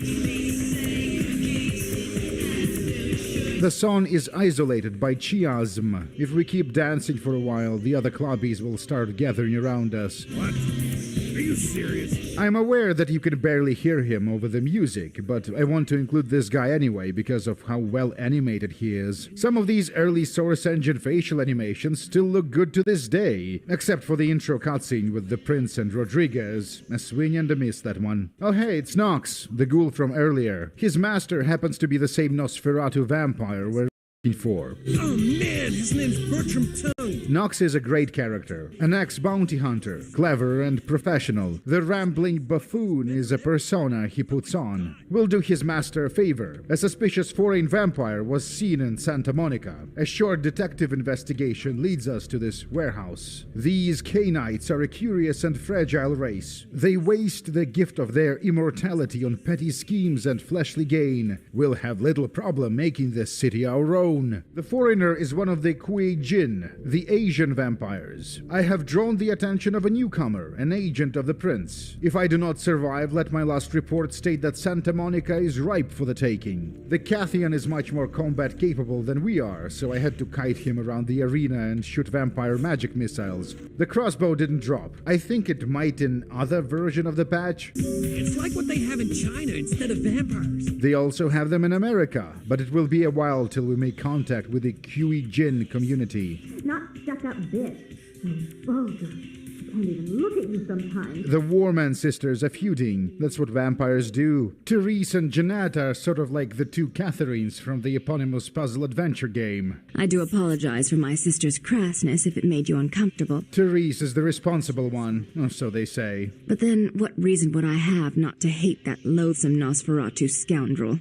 The song is isolated by chiasm. If we keep dancing for a while, the other clubbies will start gathering around us. What? Are you serious? I'm aware that you can barely hear him over the music, but I want to include this guy anyway because of how well animated he is. Some of these early Source Engine facial animations still look good to this day, except for the intro cutscene with the Prince and Rodriguez. A swing and a miss, that one. Oh hey, it's Nox, the ghoul from earlier. His master happens to be the same Nosferatu vampire we're looking for. Oh man, his name's Bertram Tongue. Nox is a great character, an ex-bounty hunter, clever and professional. The rambling buffoon is a persona he puts on. We'll do his master a favor. A suspicious foreign vampire was seen in Santa Monica. A short detective investigation leads us to this warehouse. These Cainites are a curious and fragile race. They waste the gift of their immortality on petty schemes and fleshly gain. We'll have little problem making this city our own. The foreigner is one of the Kui Jin, the Asian vampires. I have drawn the attention of a newcomer, an agent of the prince. If I do not survive, let my last report state that Santa Monica is ripe for the taking. The Cathian is much more combat capable than we are, so I had to kite him around the arena and shoot vampire magic missiles. The crossbow didn't drop. I think it might in other version of the patch. It's like what they have in China instead of vampires. They also have them in America, but it will be a while till we make contact with the Kui Jin community. Not stuck-up bitch. So vulgar. I can't even look at you sometimes. The Warman sisters are feuding. That's what vampires do. Therese and Jeanette are sort of like the 2 Catherines from the eponymous puzzle adventure game. I do apologize for my sister's crassness if it made you uncomfortable. Therese is the responsible one, or so they say. But then, what reason would I have not to hate that loathsome Nosferatu scoundrel?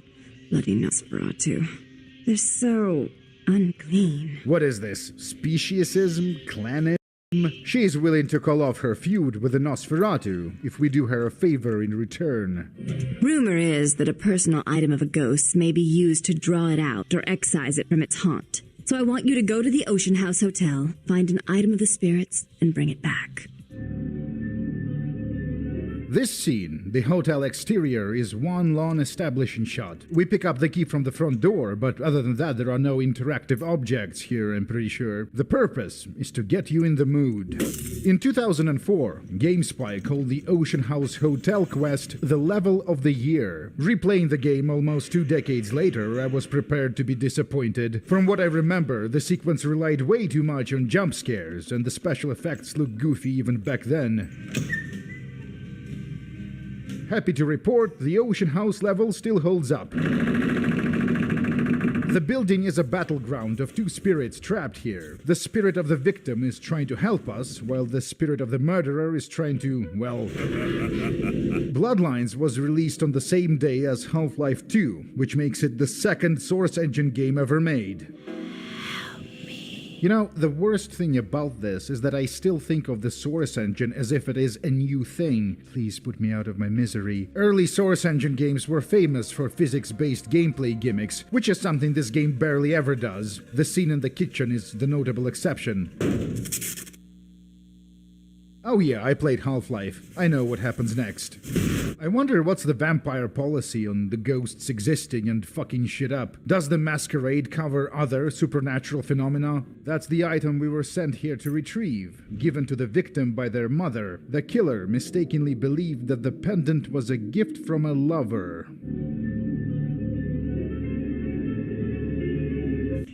Bloody Nosferatu. They're so unclean. What is this? Speciesism? Clanism? She's willing to call off her feud with the Nosferatu if we do her a favor in return. Rumor is that a personal item of a ghost may be used to draw it out or excise it from its haunt. So I want you to go to the Ocean House Hotel, find an item of the spirits, and bring it back. This scene, the hotel exterior, is one long establishing shot. We pick up the key from the front door, but other than that there are no interactive objects here, I'm pretty sure. The purpose is to get you in the mood. In 2004, GameSpy called the Ocean House Hotel quest the level of the year. Replaying the game almost 2 decades later, I was prepared to be disappointed. From what I remember, the sequence relied way too much on jump scares, and the special effects looked goofy even back then. Happy to report, the Ocean House level still holds up. The building is a battleground of two spirits trapped here. The spirit of the victim is trying to help us, while the spirit of the murderer is trying to, well... Bloodlines was released on the same day as Half-Life 2, which makes it the second Source Engine game ever made. You know, the worst thing about this is that I still think of the Source Engine as if it is a new thing. Please put me out of my misery. Early Source Engine games were famous for physics-based gameplay gimmicks, which is something this game barely ever does. The scene in the kitchen is the notable exception. Oh yeah, I played Half-Life. I know what happens next. I wonder what's the vampire policy on the ghosts existing and fucking shit up. Does the masquerade cover other supernatural phenomena? That's the item we were sent here to retrieve. Given to the victim by their mother, the killer mistakenly believed that the pendant was a gift from a lover.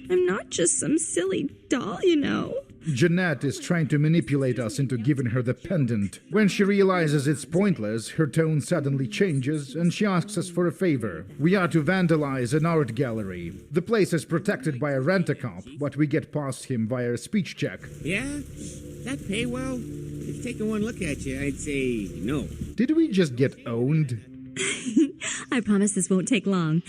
I'm not just some silly doll, you know. Jeanette is trying to manipulate us into giving her the pendant. When she realizes it's pointless, her tone suddenly changes and she asks us for a favor. We are to vandalize an art gallery. The place is protected by a rent-a-cop, but we get past him via a speech check. Yeah? That pay well? If taking one look at you, I'd say no. Did we just get owned? I promise this won't take long.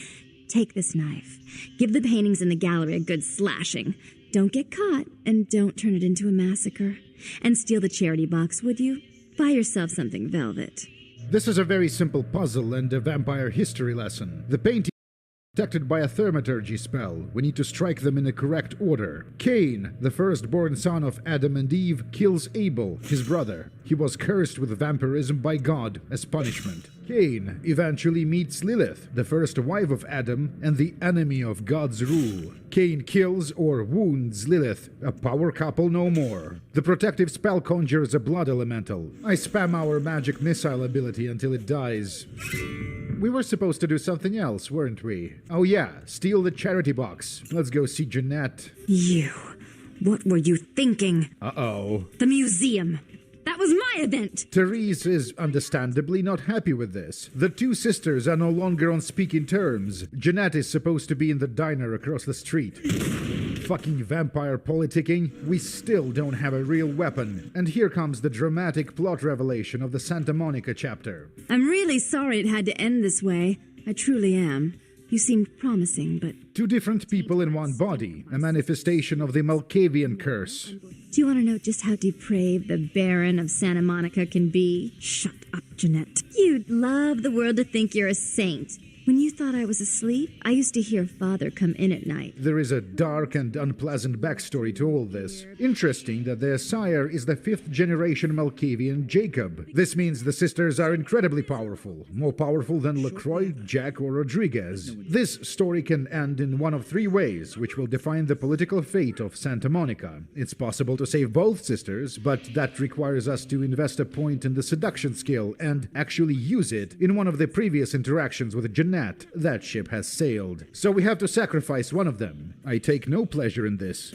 Take this knife. Give the paintings in the gallery a good slashing. Don't get caught, and don't turn it into a massacre. And steal the charity box, would you? Buy yourself something velvet. This is a very simple puzzle and a vampire history lesson. The painting is protected by a thaumaturgy spell. We need to strike them in the correct order. Cain, the firstborn son of Adam and Eve, kills Abel, his brother. He was cursed with vampirism by God as punishment. Cain eventually meets Lilith, the first wife of Adam and the enemy of God's rule. Cain kills or wounds Lilith, a power couple no more. The protective spell conjures a blood elemental. I spam our magic missile ability until it dies. We were supposed to do something else, weren't we? Oh yeah, steal the charity box. Let's go see Jeanette. You. What were you thinking? Uh-oh. The museum. That was my event! Therese is understandably not happy with this. The two sisters are no longer on speaking terms. Jeanette is supposed to be in the diner across the street. Fucking vampire politicking. We still don't have a real weapon. And here comes the dramatic plot revelation of the Santa Monica chapter. I'm really sorry it had to end this way. I truly am. You seemed promising, but... Two different people in one body, a manifestation of the Malkavian curse. Do you want to know just how depraved the Baron of Santa Monica can be? Shut up, Jeanette. You'd love the world to think you're a saint. When you thought I was asleep, I used to hear Father come in at night. There is a dark and unpleasant backstory to all this. Interesting that their sire is the 5th-generation Malkavian Jacob. This means the sisters are incredibly powerful, more powerful than LaCroix, Jack, or Rodriguez. This story can end in one of 3 ways, which will define the political fate of Santa Monica. It's possible to save both sisters, but that requires us to invest a point in the seduction skill and actually use it in one of the previous interactions with Jeanette. That ship has sailed. So we have to sacrifice one of them. I take no pleasure in this.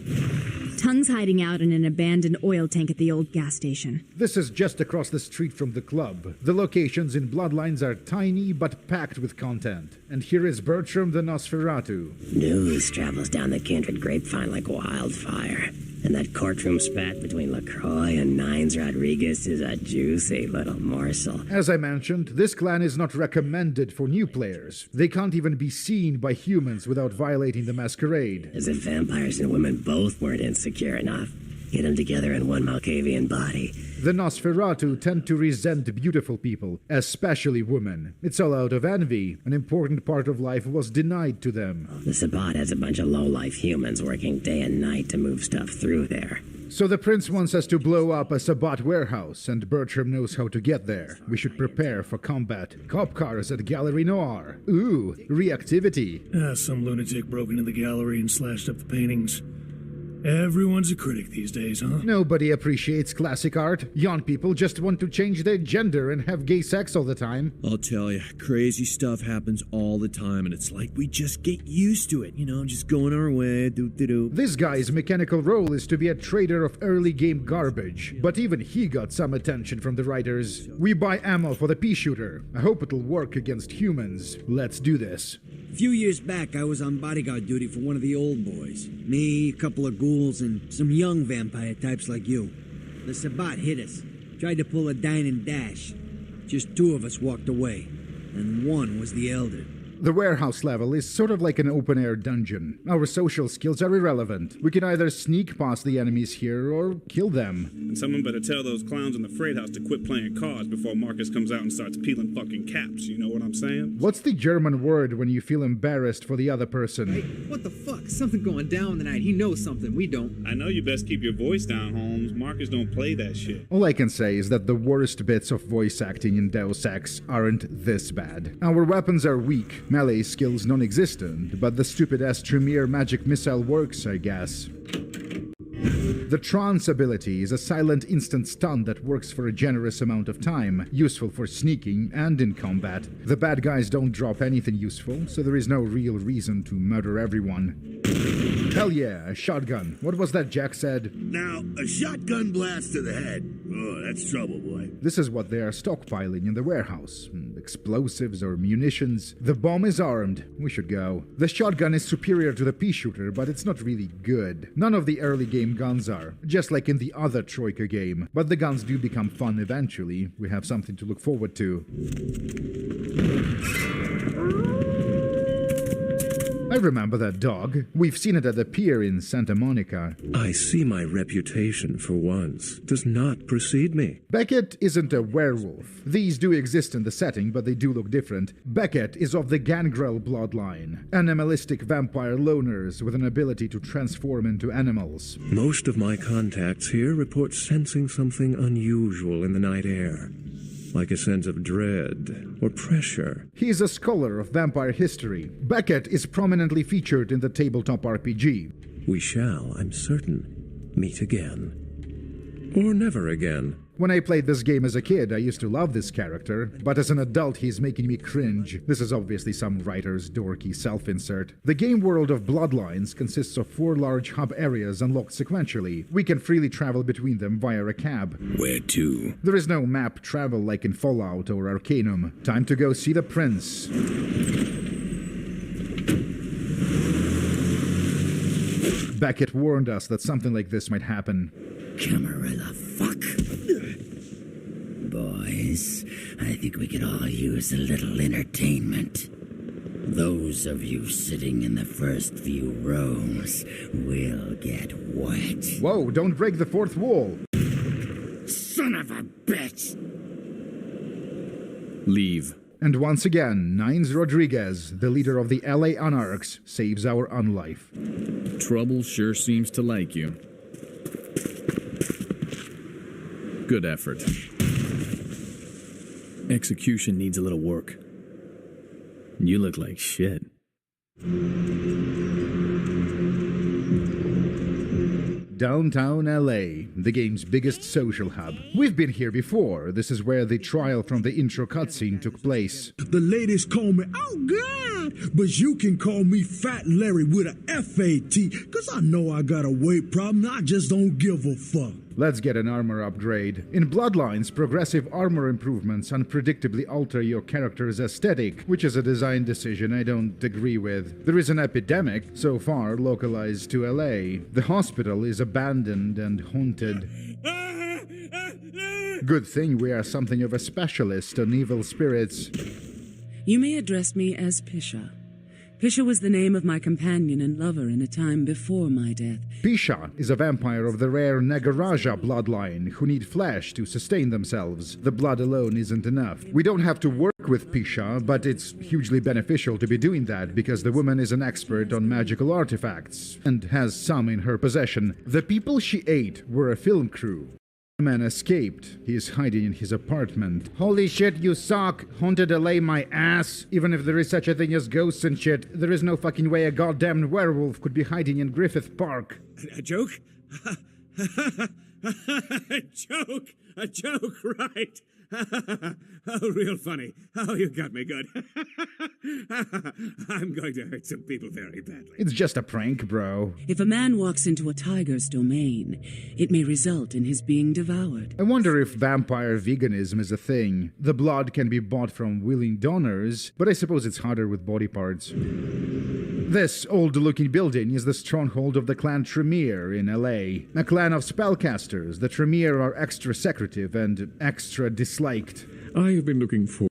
Tongue's hiding out in an abandoned oil tank at the old gas station. This is just across the street from the club. The locations in Bloodlines are tiny but packed with content. And here is Bertram the Nosferatu. News travels down the Kindred grapevine like wildfire. And that courtroom spat between LaCroix and Nines Rodriguez is a juicy little morsel. As I mentioned, this clan is not recommended for new players. They can't even be seen by humans without violating the masquerade. As if vampires and women both weren't insecure enough. Get them together in one Malkavian body. The Nosferatu tend to resent beautiful people, especially women. It's all out of envy. An important part of life was denied to them. The Sabbat has a bunch of low-life humans working day and night to move stuff through there. So the prince wants us to blow up a Sabbat warehouse, and Bertram knows how to get there. We should prepare for combat. Cop cars at Gallery Noir. Ooh, reactivity. Some lunatic broke into the gallery and slashed up the paintings. Everyone's a critic these days, huh? Nobody appreciates classic art. Young people just want to change their gender and have gay sex all the time. I'll tell you, crazy stuff happens all the time, and it's like we just get used to it, just going our way, do-do-do. This guy's mechanical role is to be a trader of early game garbage, but even he got some attention from the writers. We buy ammo for the pea shooter. I hope it'll work against humans. Let's do this. A few years back, I was on bodyguard duty for one of the old boys. Me, a couple of ghouls, and some young vampire types like you. The Sabbat hit us. Tried to pull a dine and dash. Just 2 of us walked away, and 1 was the elder. The warehouse level is sort of like an open-air dungeon. Our social skills are irrelevant. We can either sneak past the enemies here or kill them. And someone better tell those clowns in the freight house to quit playing cards before Marcus comes out and starts peeling fucking caps, you know what I'm saying? What's the German word when you feel embarrassed for the other person? Hey, what the fuck? Something going down tonight. He knows something we don't. I know you best keep your voice down, Holmes. Marcus don't play that shit. All I can say is that the worst bits of voice acting in Deus Ex aren't this bad. Our weapons are weak, melee skills non-existent, but the stupid-ass Tremere magic missile works, I guess. The Trance ability is a silent instant stun that works for a generous amount of time, useful for sneaking and in combat. The bad guys don't drop anything useful, so there is no real reason to murder everyone. Hell yeah, a shotgun. What was that Jack said? Now, a shotgun blast to the head. Oh, that's trouble, boy. This is what they are stockpiling in the warehouse. Explosives or munitions. The bomb is armed. We should go. The shotgun is superior to the pea shooter, but it's not really good. None of the early game guns are, just like in the other Troika game. But the guns do become fun eventually. We have something to look forward to. I remember that dog. We've seen it at the pier in Santa Monica. I see my reputation, for once, does not precede me. Beckett isn't a werewolf. These do exist in the setting, but they do look different. Beckett is of the Gangrel bloodline, animalistic vampire loners with an ability to transform into animals. Most of my contacts here report sensing something unusual in the night air. Like a sense of dread or pressure. He is a scholar of vampire history. Beckett is prominently featured in the tabletop RPG. We shall, I'm certain, meet again. Or never again. When I played this game as a kid, I used to love this character, but as an adult he's making me cringe. This is obviously some writer's dorky self-insert. The game world of Bloodlines consists of 4 large hub areas unlocked sequentially. We can freely travel between them via a cab. Where to? There is no map travel like in Fallout or Arcanum. Time to go see the prince. Beckett warned us that something like this might happen. Camarilla, fuck. Boys, I think we could all use a little entertainment. Those of you sitting in the first few rows will get wet. Whoa, don't break the fourth wall. Son of a bitch! Leave. And once again, Nines Rodriguez, the leader of the LA Anarchs, saves our unlife. Trouble sure seems to like you. Good effort. Execution needs a little work. You look like shit. Downtown LA, the game's biggest social hub. We've been here before. This is where the trial from the intro cutscene took place. The ladies call me, oh God, but you can call me Fat Larry with a F-A-T, because I know I got a weight problem. I just don't give a fuck. Let's get an armor upgrade. In Bloodlines, progressive armor improvements unpredictably alter your character's aesthetic, which is a design decision I don't agree with. There is an epidemic, so far localized to LA. The hospital is abandoned and haunted. Good thing we are something of a specialist on evil spirits. You may address me as Pisha. Pisha was the name of my companion and lover in a time before my death. Pisha is a vampire of the rare Nagaraja bloodline who need flesh to sustain themselves. The blood alone isn't enough. We don't have to work with Pisha, but it's hugely beneficial to be doing that because the woman is an expert on magical artifacts and has some in her possession. The people she ate were a film crew. The man escaped. He is hiding in his apartment. Holy shit, you suck! Haunted LA my ass! Even if there is such a thing as ghosts and shit, there is no fucking way a goddamn werewolf could be hiding in Griffith Park. A joke? A joke, right. Oh, real funny. Oh, you got me good. I'm going to hurt some people very badly. It's just a prank, bro. If a man walks into a tiger's domain, it may result in his being devoured. I wonder if vampire veganism is a thing. The blood can be bought from willing donors, but I suppose it's harder with body parts. This old-looking building is the stronghold of the clan Tremere in LA. A clan of spellcasters, the Tremere are extra secretive and extra disliked. I have been looking for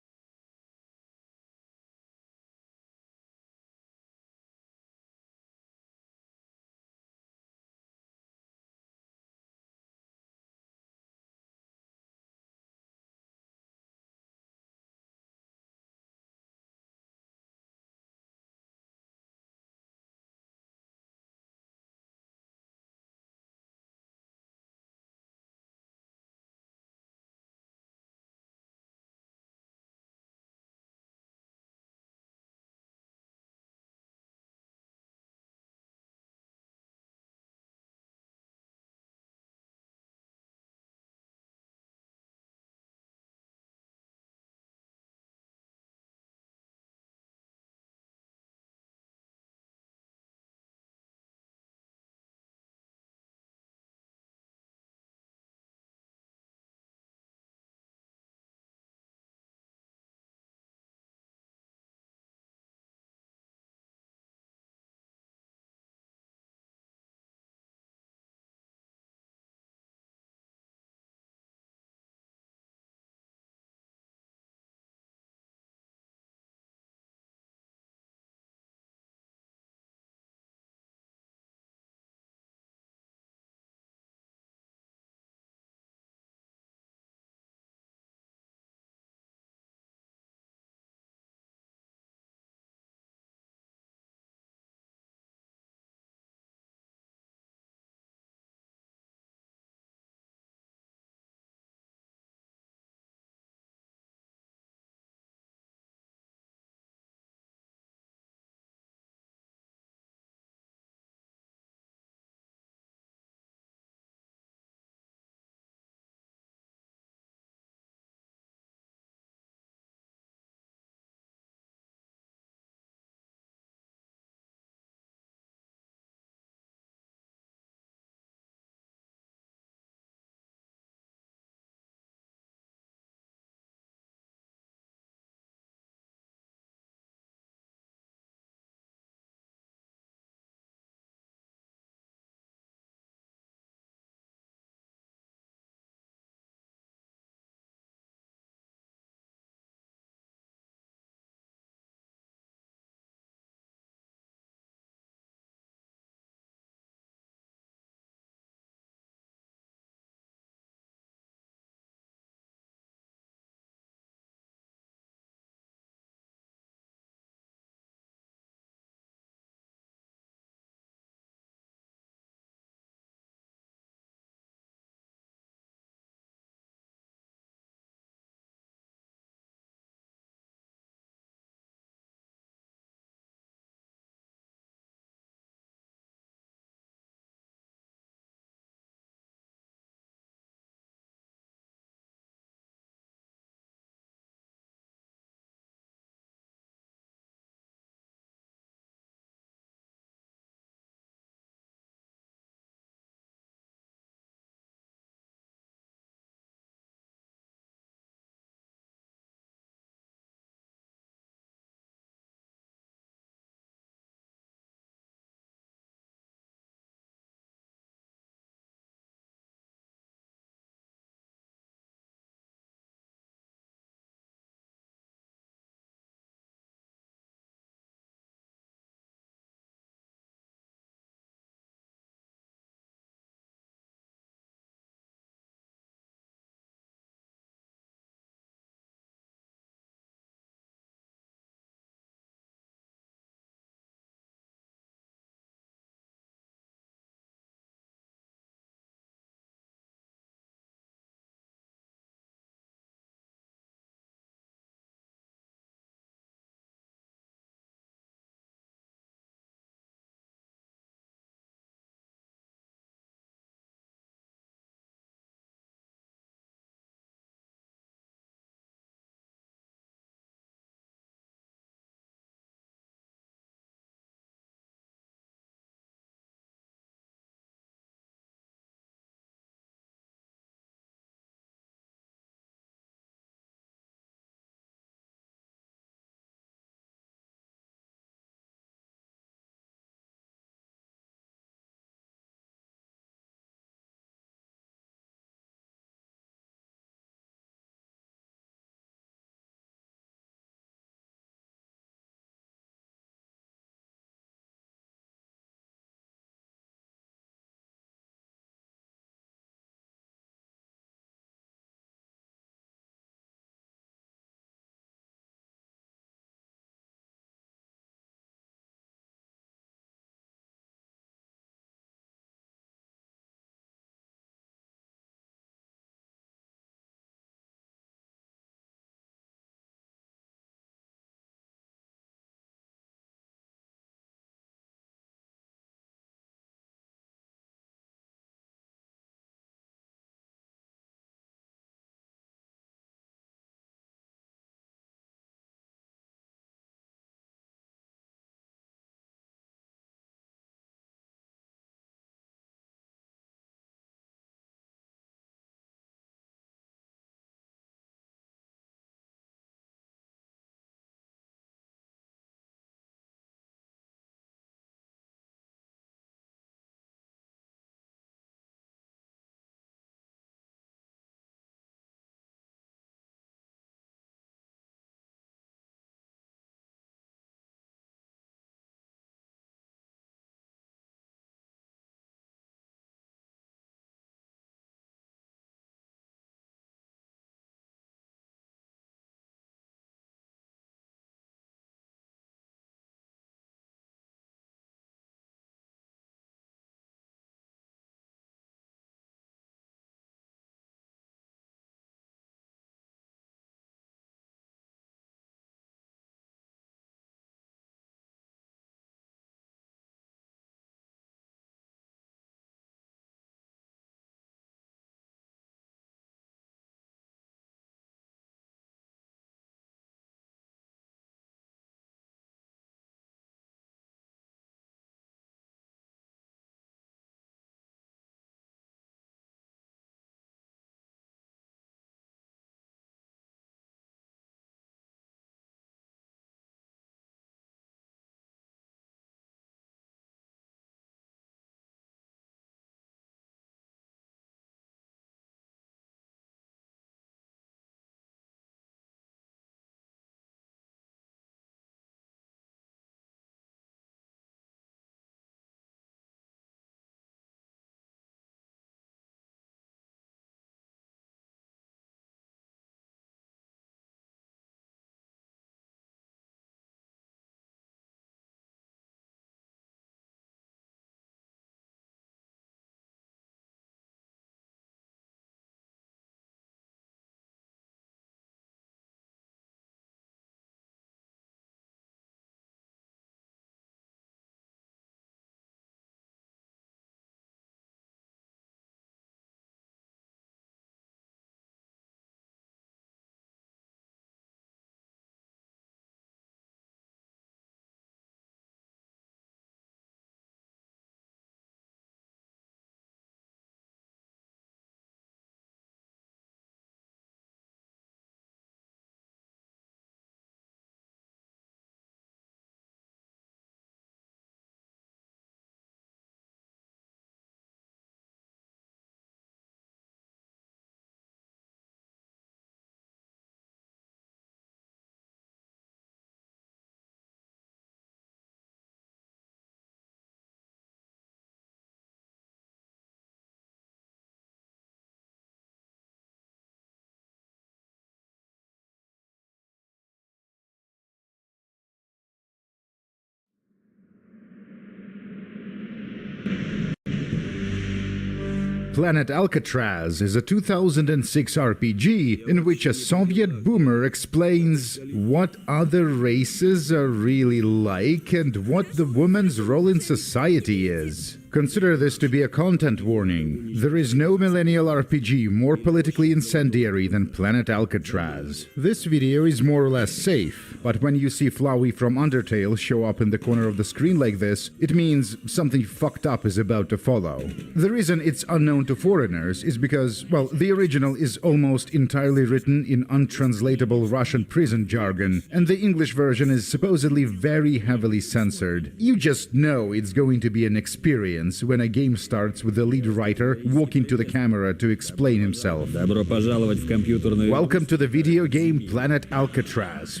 Planet Alcatraz is a 2006 RPG in which a Soviet boomer explains what other races are really like and what the woman's role in society is. Consider this to be a content warning. There is no millennial RPG more politically incendiary than Planet Alcatraz. This video is more or less safe, but when you see Flowey from Undertale show up in the corner of the screen like this, it means something fucked up is about to follow. The reason it's unknown to foreigners is because, well, the original is almost entirely written in untranslatable Russian prison jargon, and the English version is supposedly very heavily censored. You just know it's going to be an experience when a game starts with the lead writer walking to the camera to explain himself. Welcome to the video game Planet Alcatraz.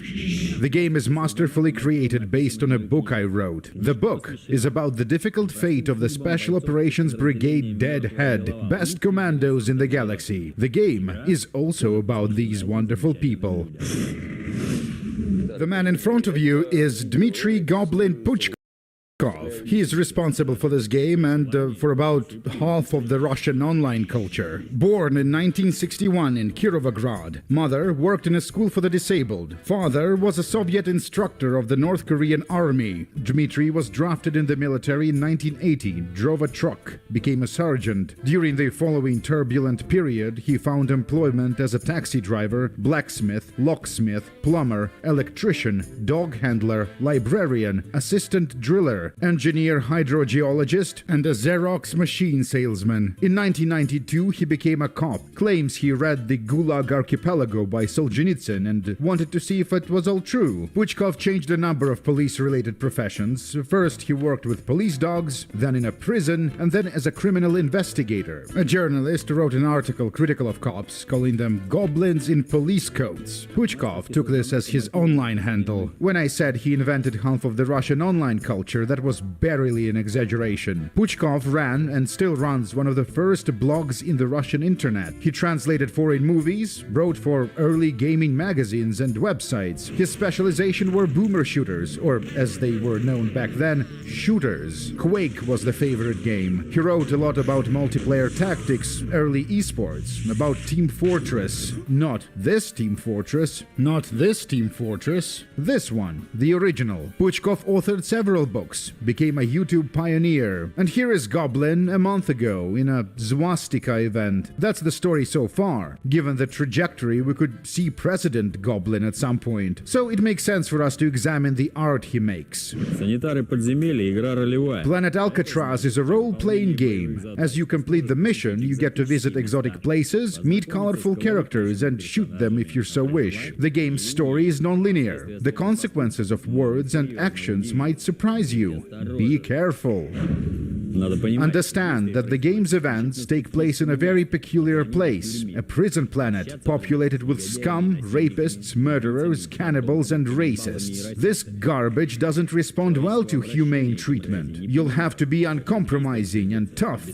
The game is masterfully created based on a book I wrote. The book is about the difficult fate of the Special Operations Brigade Deadhead, best commandos in the galaxy. The game is also about these wonderful people. The man in front of you is Dmitry Goblin Puchkov. He is responsible for this game and for about half of the Russian online culture. Born in 1961 in Kirovograd, mother worked in a school for the disabled. Father was a Soviet instructor of the North Korean army. Dmitry was drafted in the military in 1980, drove a truck, became a sergeant. During the following turbulent period, he found employment as a taxi driver, blacksmith, locksmith, plumber, electrician, dog handler, librarian, assistant driller, engineer hydrogeologist, and a Xerox machine salesman. In 1992, he became a cop, claims he read the Gulag Archipelago by Solzhenitsyn and wanted to see if it was all true. Puchkov changed a number of police-related professions. First, he worked with police dogs, then in a prison, and then as a criminal investigator. A journalist wrote an article critical of cops, calling them goblins in police coats. Puchkov took this as his online handle. When I said he invented half of the Russian online culture, that was barely an exaggeration. Puchkov ran and still runs one of the first blogs in the Russian internet. He translated foreign movies, wrote for early gaming magazines and websites. His specialization were boomer shooters, or as they were known back then, shooters. Quake was the favorite game. He wrote a lot about multiplayer tactics, early esports, about Team Fortress. Not this Team Fortress, not this Team Fortress, this one, the original. Puchkov authored several books, became a YouTube pioneer, and here is Goblin a month ago in a Zwastika event. That's the story so far. Given the trajectory, we could see President Goblin at some point, so it makes sense for us to examine the art he makes. Planet Alcatraz is a role-playing game. As you complete the mission, you get to visit exotic places, meet colorful characters, and shoot them if you so wish. The game's story is non-linear. The consequences of words and actions might surprise you. Be careful. Understand that the game's events take place in a very peculiar place, a prison planet populated with scum, rapists, murderers, cannibals, and racists. This garbage doesn't respond well to humane treatment. You'll have to be uncompromising and tough.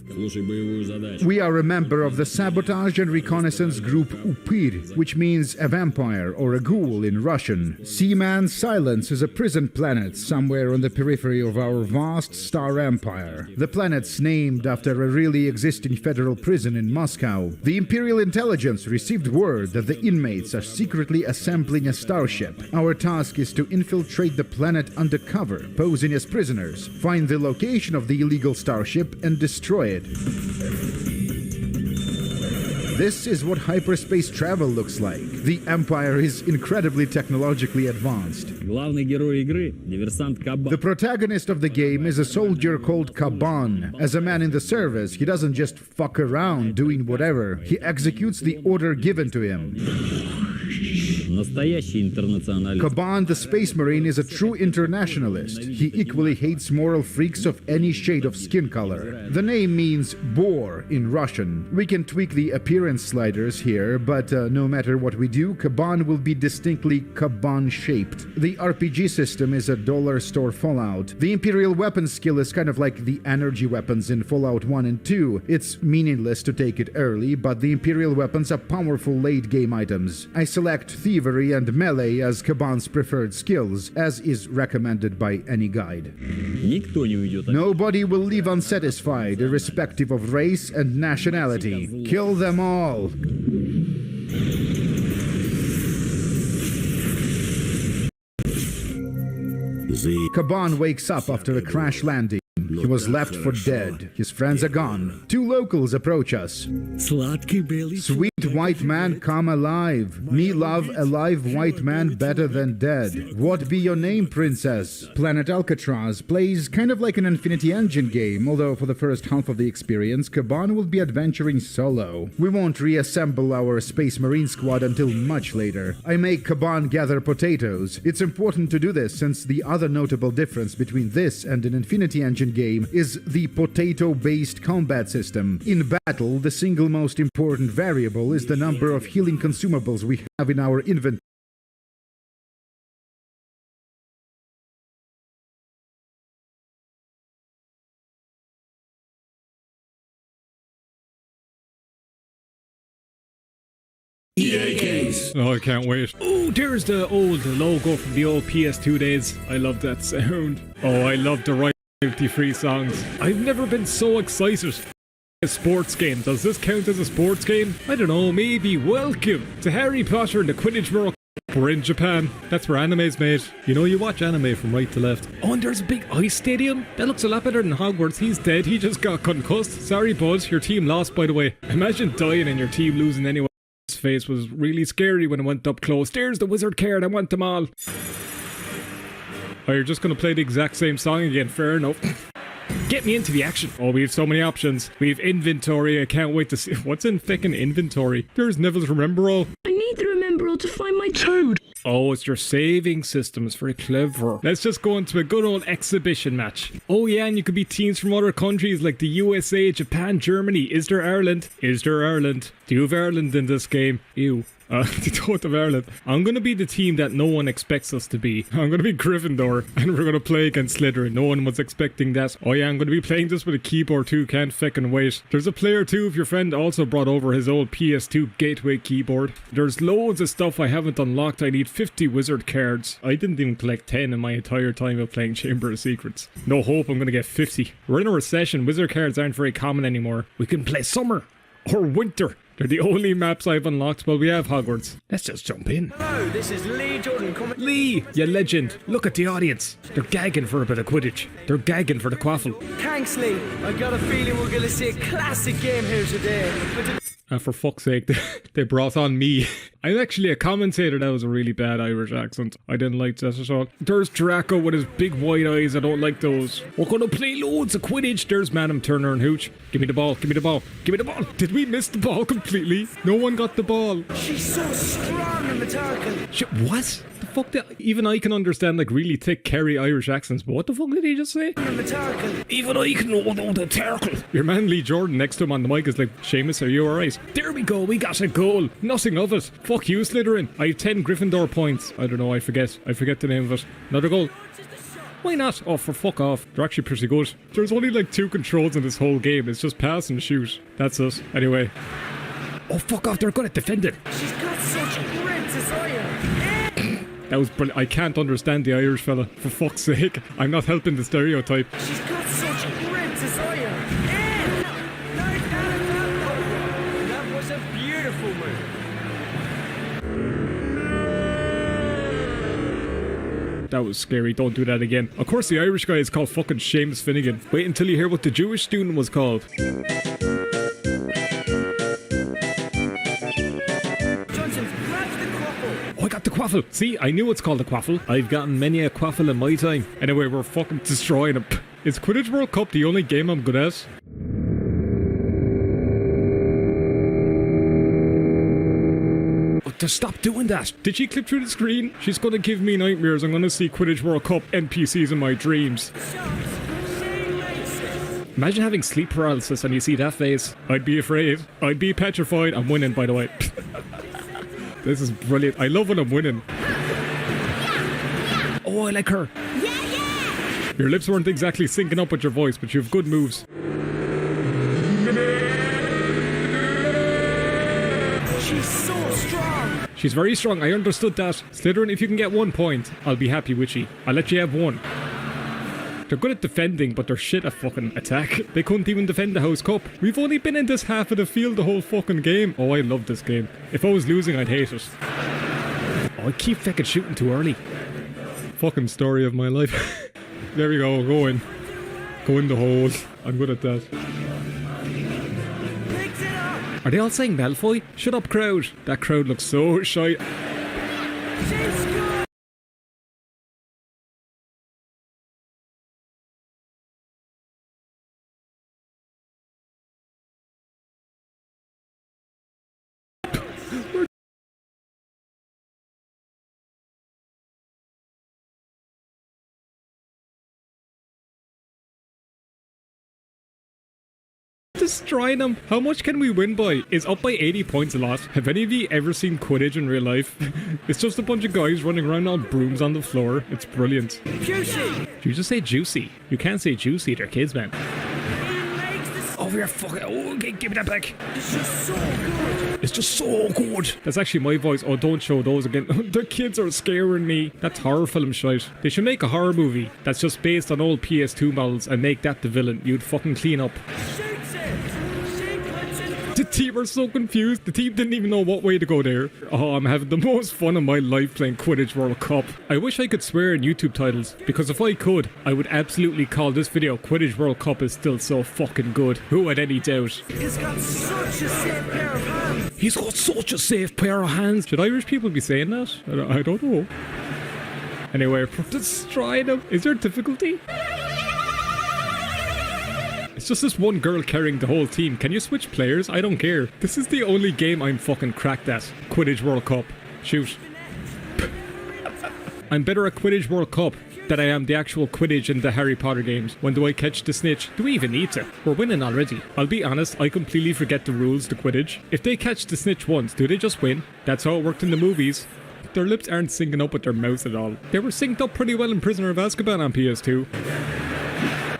We are a member of the sabotage and reconnaissance group Upir, which means a vampire or a ghoul in Russian. Seaman Silence is a prison planet somewhere on the periphery of our vast star empire. The planet's named after a really existing federal prison in Moscow. The Imperial Intelligence received word that the inmates are secretly assembling a starship. Our task is to infiltrate the planet undercover, posing as prisoners, find the location of the illegal starship, and destroy it. This is what hyperspace travel looks like. The Empire is incredibly technologically advanced. The protagonist of the game is a soldier called Kaban. As a man in the service, he doesn't just fuck around doing whatever. He executes the order given to him. Kaban the Space Marine is a true internationalist. He equally hates moral freaks of any shade of skin color. The name means boar in Russian. We can tweak the appearance sliders here, but no matter what we do, Kaban will be distinctly Kaban-shaped. The RPG system is a dollar store Fallout. The Imperial weapon skill is kind of like the energy weapons in Fallout 1 and 2. It's meaningless to take it early, but the Imperial weapons are powerful late-game items. I select Thieves bravery and melee as Kaban's preferred skills, as is recommended by any guide. Nobody will leave unsatisfied, irrespective of race and nationality. Kill them all! Kaban wakes up after a crash landing. He was left for dead. His friends are gone. Two locals approach us. Sweet white man, come alive. Me love a live white man better than dead. What be your name, princess? Planet Alcatraz plays kind of like an Infinity Engine game, although for the first half of the experience, Kaban will be adventuring solo. We won't reassemble our Space Marine squad until much later. I make Kaban gather potatoes. It's important to do this since the other notable difference between this and an Infinity Engine game is the potato-based combat system. In battle, the single most important variable is the number of healing consumables we have in our inventory. EA Games. Oh, I can't wait. Oh, there's the old logo from the old PS2 days. I love that sound. Oh, I love the royalty-free songs. I've never been so excited. A sports game. Does this count as a sports game? I don't know, maybe. Welcome to Harry Potter and the Quidditch World Cup. We're in Japan. That's where anime's made. You know, you watch anime from right to left. Oh, and there's a big ice stadium. That looks a lot better than Hogwarts. He's dead. He just got concussed. Sorry, bud. Your team lost, by the way. Imagine dying and your team losing anyway. His face was really scary when it went up close. There's the wizard card. I want them all. Oh, you're just going to play the exact same song again. Fair enough. Get me into the action. Oh, we have so many options. We have inventory. I can't wait to see. What's in fucking inventory? There's Neville's Remember All. I need the Remember All to find my toad. Oh, it's your saving system. It's very clever. Let's just go into a good old exhibition match. Oh yeah, and you could be teams from other countries like the USA, Japan, Germany. Is there Ireland? Is there Ireland? Do you have Ireland in this game? Ew. The Toad of Ireland. I'm going to be the team that no one expects us to be. I'm going to be Gryffindor, and we're going to play against Slytherin. No one was expecting that. Oh yeah, I'm going to be playing this with a keyboard too. Can't feckin' wait. There's a player too if your friend also brought over his old PS2 gateway keyboard. There's loads of stuff I haven't unlocked. I need 50 wizard cards. I didn't even collect 10 in my entire time of playing Chamber of Secrets. No hope I'm going to get 50. We're in a recession. Wizard cards aren't very common anymore. We can play summer or winter. They're the only maps I've unlocked, but we have Hogwarts. Let's just jump in. Hello, this is Lee Jordan coming. Lee, you legend. Look at the audience. They're gagging for a bit of Quidditch. They're gagging for the quaffle. Thanks, Lee. I got a feeling we're going to see a classic game here today. For fuck's sake, they brought on me. I'm actually a commentator. That was a really bad Irish accent. I didn't like that at all. There's Draco with his big white eyes. I don't like those. We're gonna play loads of Quidditch. There's Madam Turner and Hooch. Give me the ball. Give me the ball. Give me the ball. Did we miss the ball completely? No one got the ball. She's so strong and methodical. What? The fuck? Even I can understand like really thick Kerry Irish accents, but what the fuck did he just say? Even I can know the turtle. Your man Lee Jordan next to him on the mic is like, Seamus, are you alright? There we go, we got a goal. Nothing of it. Fuck you, Slytherin. I have 10 Gryffindor points. I don't know, I forget the name of it. Another goal. Why not? Oh, for fuck off. They're actually pretty good. There's only like 2 controls in this whole game. It's just pass and shoot. That's it. Anyway. Oh, fuck off. They're good at defending. She's got such a great desire. That was brilliant. I can't understand the Irish fella. For fuck's sake. I'm not helping the stereotype. She's got such a great desire. That was a beautiful move. That was scary. Don't do that again. Of course, the Irish guy is called fucking Seamus Finnegan. Wait until you hear what the Jewish student was called. Oh, I got the quaffle. See, I knew it's called a quaffle. I've gotten many a quaffle in my time. Anyway, we're fucking destroying him. Is Quidditch World Cup the only game I'm good at? Just stop doing that. Did she clip through the screen? She's gonna give me nightmares. I'm gonna see Quidditch World Cup NPCs in my dreams. Imagine having sleep paralysis and you see that face. I'd be afraid. I'd be petrified. I'm winning, by the way. This is brilliant. I love when I'm winning. Oh, I like her. Your lips weren't exactly syncing up with your voice, but you have good moves. She's very strong, I understood that. Slytherin, if you can get 1 point, I'll be happy with you. I'll let you have 1. They're good at defending, but they're shit at fucking attack. They couldn't even defend the House Cup. We've only been in this half of the field the whole fucking game. Oh, I love this game. If I was losing, I'd hate it. Oh, I keep fucking shooting too early. Fucking story of my life. There we go, go in. Go in the hole. I'm good at that. Are they all saying Malfoy? Shut up, crowd. That crowd looks so shy. Destroying them. How much can we win by? It's up by 80 points a lot. Have any of you ever seen Quidditch in real life? It's just a bunch of guys running around on brooms on the floor. It's brilliant. Juicy! Did you just say juicy? You can't say juicy, they're kids, man. Over your fucking... Oh, okay, give me that back. It's just so good. It's just so good. That's actually my voice. Oh, don't show those again. The kids are scaring me. That's horror film shite. They should make a horror movie that's just based on old PS2 models and make that the villain. You'd fucking clean up. The team are so confused. The team didn't even know what way to go there. Oh, I'm having the most fun of my life playing Quidditch World Cup. I wish I could swear in YouTube titles, because if I could, I would absolutely call this video Quidditch World Cup is still so fucking good. Who had any doubt? He's got such a safe pair of hands. He's got such a safe pair of hands. Should Irish people be saying that? I don't know. Anyway, destroying him. Is there difficulty? It's just this one girl carrying the whole team. Can you switch players? I don't care. This is the only game I'm fucking cracked at. Quidditch World Cup. Shoot. I'm better at Quidditch World Cup than I am the actual Quidditch in the Harry Potter games. When do I catch the snitch? Do we even need to? We're winning already. I'll be honest, I completely forget the rules to Quidditch. If they catch the snitch once, do they just win? That's how it worked in the movies. Their lips aren't syncing up with their mouths at all. They were synced up pretty well in Prisoner of Azkaban on PS2.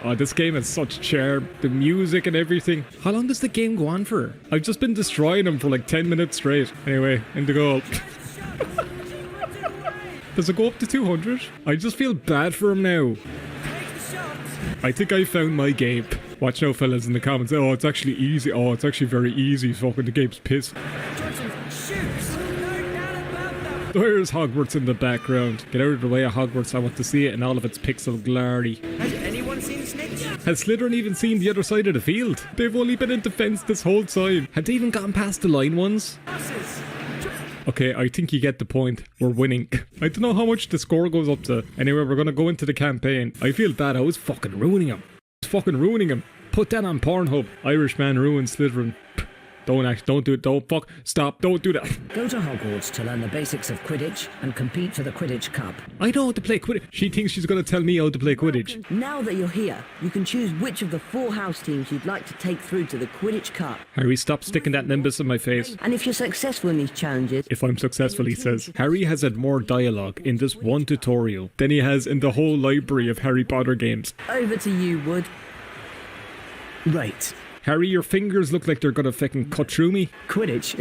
Oh, this game has such charm. The music and everything. How long does the game go on for? I've just been destroying them for like 10 minutes straight. Anyway, in the goal. Does it go up to 200? I just feel bad for him now. I think I found my game. Watch out, fellas, in the comments. Oh, it's actually easy. Oh, it's actually very easy. Fucking the game's piss. There's Hogwarts in the background. Get out of the way of Hogwarts. I want to see it in all of its pixel glory. Has anyone seen Snitch? Has Slytherin even seen the other side of the field? They've only been in defense this whole time. Had they even gotten past the line once? Okay, I think you get the point. We're winning. I don't know how much the score goes up to. Anyway, we're gonna go into the campaign. I feel bad. I was fucking ruining him. Put that on Pornhub. Irishman ruins Slytherin. Don't do it, stop, don't do that. Go to Hogwarts to learn the basics of Quidditch and compete for the Quidditch Cup. I know how to play Quidditch. She thinks she's going to tell me how to play Quidditch. Now that you're here, you can choose which of the 4 house teams you'd like to take through to the Quidditch Cup. Harry, stop sticking that nimbus in my face. And if you're successful in these challenges... If I'm successful, he says. Harry has had more dialogue in this one tutorial than he has in the whole library of Harry Potter games. Over to you, Wood. Right. Harry, your fingers look like they're gonna fucking cut through me. Quidditch is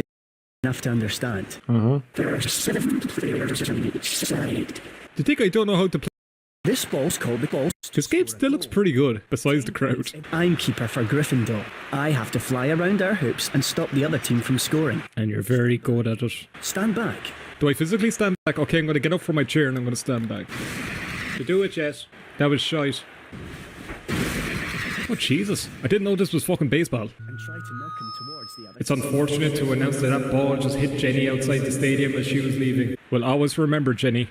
enough to understand. There are 7 players on each side. Do you think I don't know how to play? This ball's called the ball. This game still looks pretty good, besides the crowd. I'm keeper for Gryffindor. I have to fly around our hoops and stop the other team from scoring. And you're very good at it. Stand back. Do I physically stand back? Okay, I'm gonna get up from my chair and I'm gonna stand back. To do it, Jess. That was shite. Oh, Jesus. I didn't know this was fucking baseball. It's unfortunate to announce that ball just hit Jenny outside the stadium as she was leaving. We'll always remember Jenny,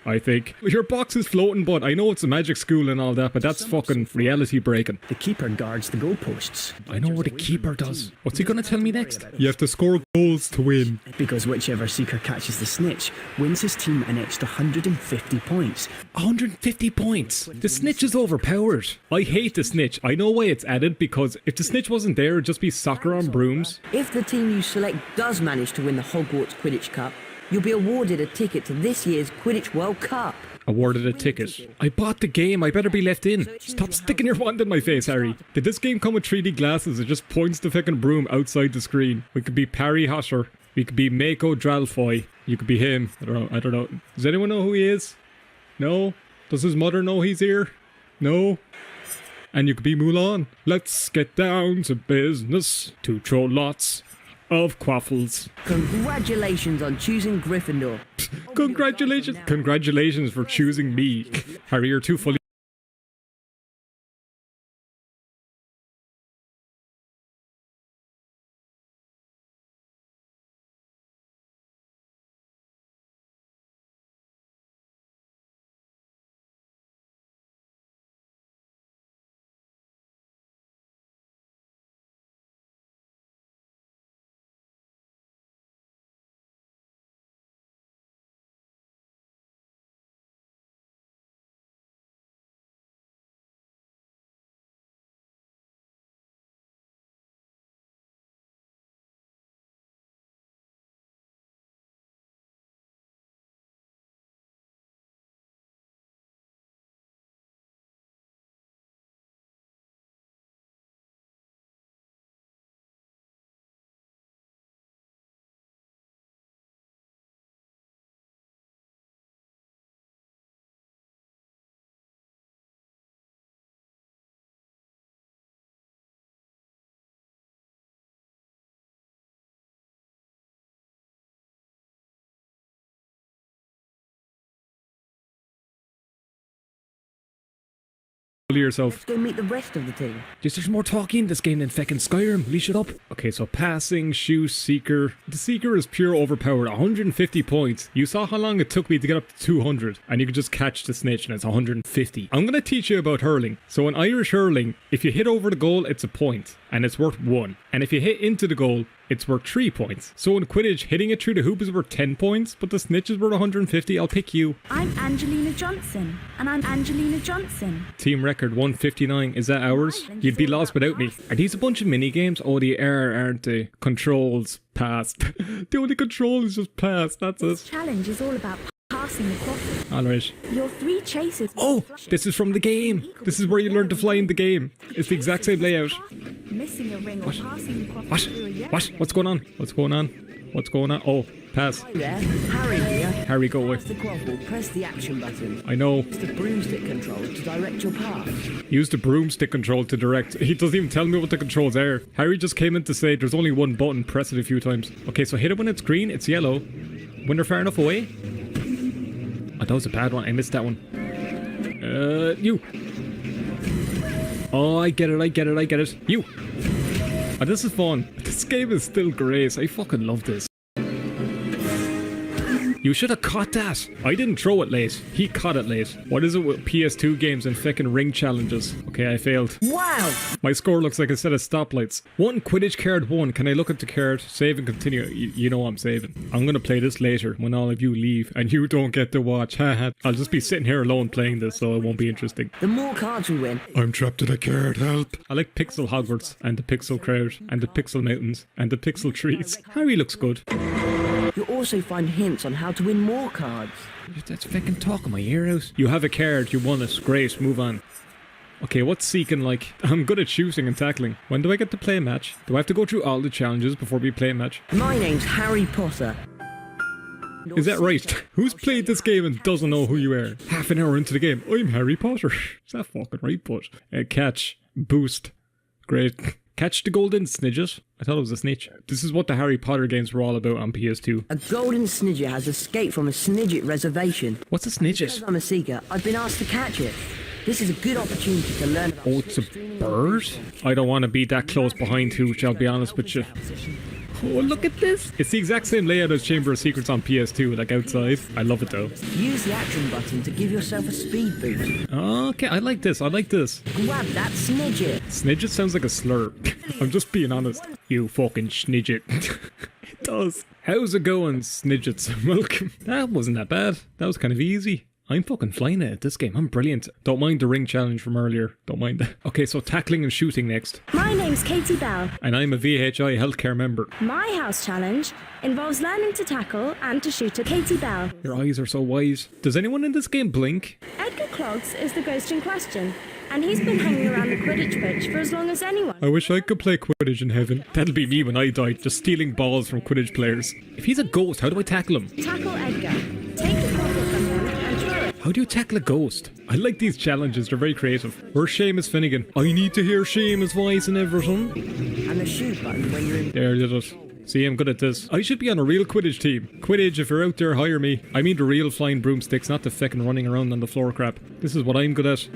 I think. Your box is floating, but I know it's a magic school and all that, but that's fucking reality breaking. The keeper guards the goalposts. I know what a keeper does. What's he gonna tell me next? You have to score goals to win. Because whichever seeker catches the snitch wins his team an extra 150 points. 150 points? The snitch is overpowered. I hate the snitch. I know why it's added, because if the snitch wasn't there, it'd just be soccer on brooms. If the team you select does manage to win the Hogwarts Quidditch Cup, you'll be awarded a ticket to this year's Quidditch World Cup. Awarded a ticket. I bought the game. I better be left in. Stop sticking your wand in my face, Harry. Did this game come with 3D glasses? It just points the fucking broom outside the screen. We could be Parry Hosher. We could be Mako Dralfoy. You could be him. I don't know. Does anyone know who he is? No? Does his mother know he's here? No? And you could be Mulan. Let's get down to business to throw lots of quaffles. Congratulations on choosing Gryffindor. Congratulations. Congratulations for choosing me. Harry, you're too fully... yourself. Let's go meet the rest of the team. There's more talking in this game than feckin' Skyrim. Leash it up. Okay, so passing, shoot, seeker. The seeker is pure overpowered. 150 points. You saw how long it took me to get up to 200. And you can just catch the snitch and it's 150. I'm gonna teach you about hurling. So in Irish hurling, if you hit over the goal, it's a point. And it's worth 1. And if you hit into the goal, it's worth 3 points. So in Quidditch, hitting it through the hoop is worth 10 points, but the snitch is worth 150. I'll pick you. I'm Angelina Johnson, and I'm Angelina Johnson. Team record 159. Is that ours? You'd be lost without me. Are these a bunch of mini games? Oh, they are, aren't they? Controls passed. The only control is just passed. That's This it. challenge is all about passing the quaffle. Alright. Your 3 chases. Oh, this is from the game. This is where you learn to fly in the game. It's the exact same layout. Missing a ring or passing the quaffle What? through a yellow. What? What's going on? What's going on? What's going on? Oh, pass. Hi there, Harry here. Harry, go away. Press the quaffle, press the action button. I know. Use the broomstick control to direct your path. Use the broomstick control to direct. He doesn't even tell me what the controls are. Harry just came in to say there's only one button, press it a few times. Okay, so hit it when it's green, it's yellow. When they're far enough away. Oh, that was a bad one. I missed that one. You. Oh, I get it. You. Oh, this is fun. This game is still great. I fucking love this. You should have caught that. I didn't throw it late. He caught it late. What is it with PS2 games and feckin' ring challenges? Okay, I failed. Wow! My score looks like a set of stoplights. 1 Quidditch card 1. Can I look at the card? Save and continue. You know I'm saving. I'm gonna play this later when all of you leave and you don't get to watch. Haha. I'll just be sitting here alone playing this, so it won't be interesting. The more cards we win. I'm trapped in a card, help. I like Pixel Hogwarts and the Pixel Crowd and the Pixel Mountains and the Pixel Trees. Harry looks good. You'll also find hints on how to win more cards. That's fucking talking my ear out. You have a card, you won it. Great, move on. Okay, what's seeking like? I'm good at shooting and tackling. When do I get to play a match? Do I have to go through all the challenges before we play a match? My name's Harry Potter. Is that right? Who's played this game and doesn't know who you are? Half an hour into the game, I'm Harry Potter. Is that fucking right, but? Catch. Boost. Great. Catch the golden snidget. I thought it was a snitch. This is what the Harry Potter games were all about on PS2. A golden snidget has escaped from a snidget reservation. What's a snidget? Because I'm a seeker, I've been asked to catch it. This is a good opportunity to learn about... Oh, it's a bird? I don't want to be that close behind Hooch, I'll be honest with you. Oh, look at this! It's the exact same layout as Chamber of Secrets on PS2, like outside. I love it though. Use the action button to give yourself a speed boost. Okay, I like this. Grab that snidget. Snidget sounds like a slur. I'm just being honest. You fucking snidget. It does. How's it going, snidgets? Welcome. That wasn't that bad. That was kind of easy. I'm fucking flying at this game. I'm brilliant. Don't mind the ring challenge from earlier. Don't mind that. Okay, so tackling and shooting next. My name's Katie Bell. And I'm a VHI healthcare member. My house challenge involves learning to tackle and to shoot at Katie Bell. Your eyes are so wise. Does anyone in this game blink? Edgar Clogs is the ghost in question. and he's been hanging around the Quidditch pitch for as long as anyone. I wish I could play Quidditch in heaven. That'll be me when I die, just stealing balls from Quidditch players. If he's a ghost, how do I tackle him? Tackle Edgar. Take the ball from him and throw it. How do you tackle a ghost? I like these challenges, they're very creative. Where's Seamus Finnegan? I need to hear Seamus' voice and everything. And the shoot button when you're in... There, did it. See, I'm good at this. I should be on a real Quidditch team. Quidditch, if you're out there, hire me. I mean the real flying broomsticks, not the feckin' running around on the floor crap. This is what I'm good at.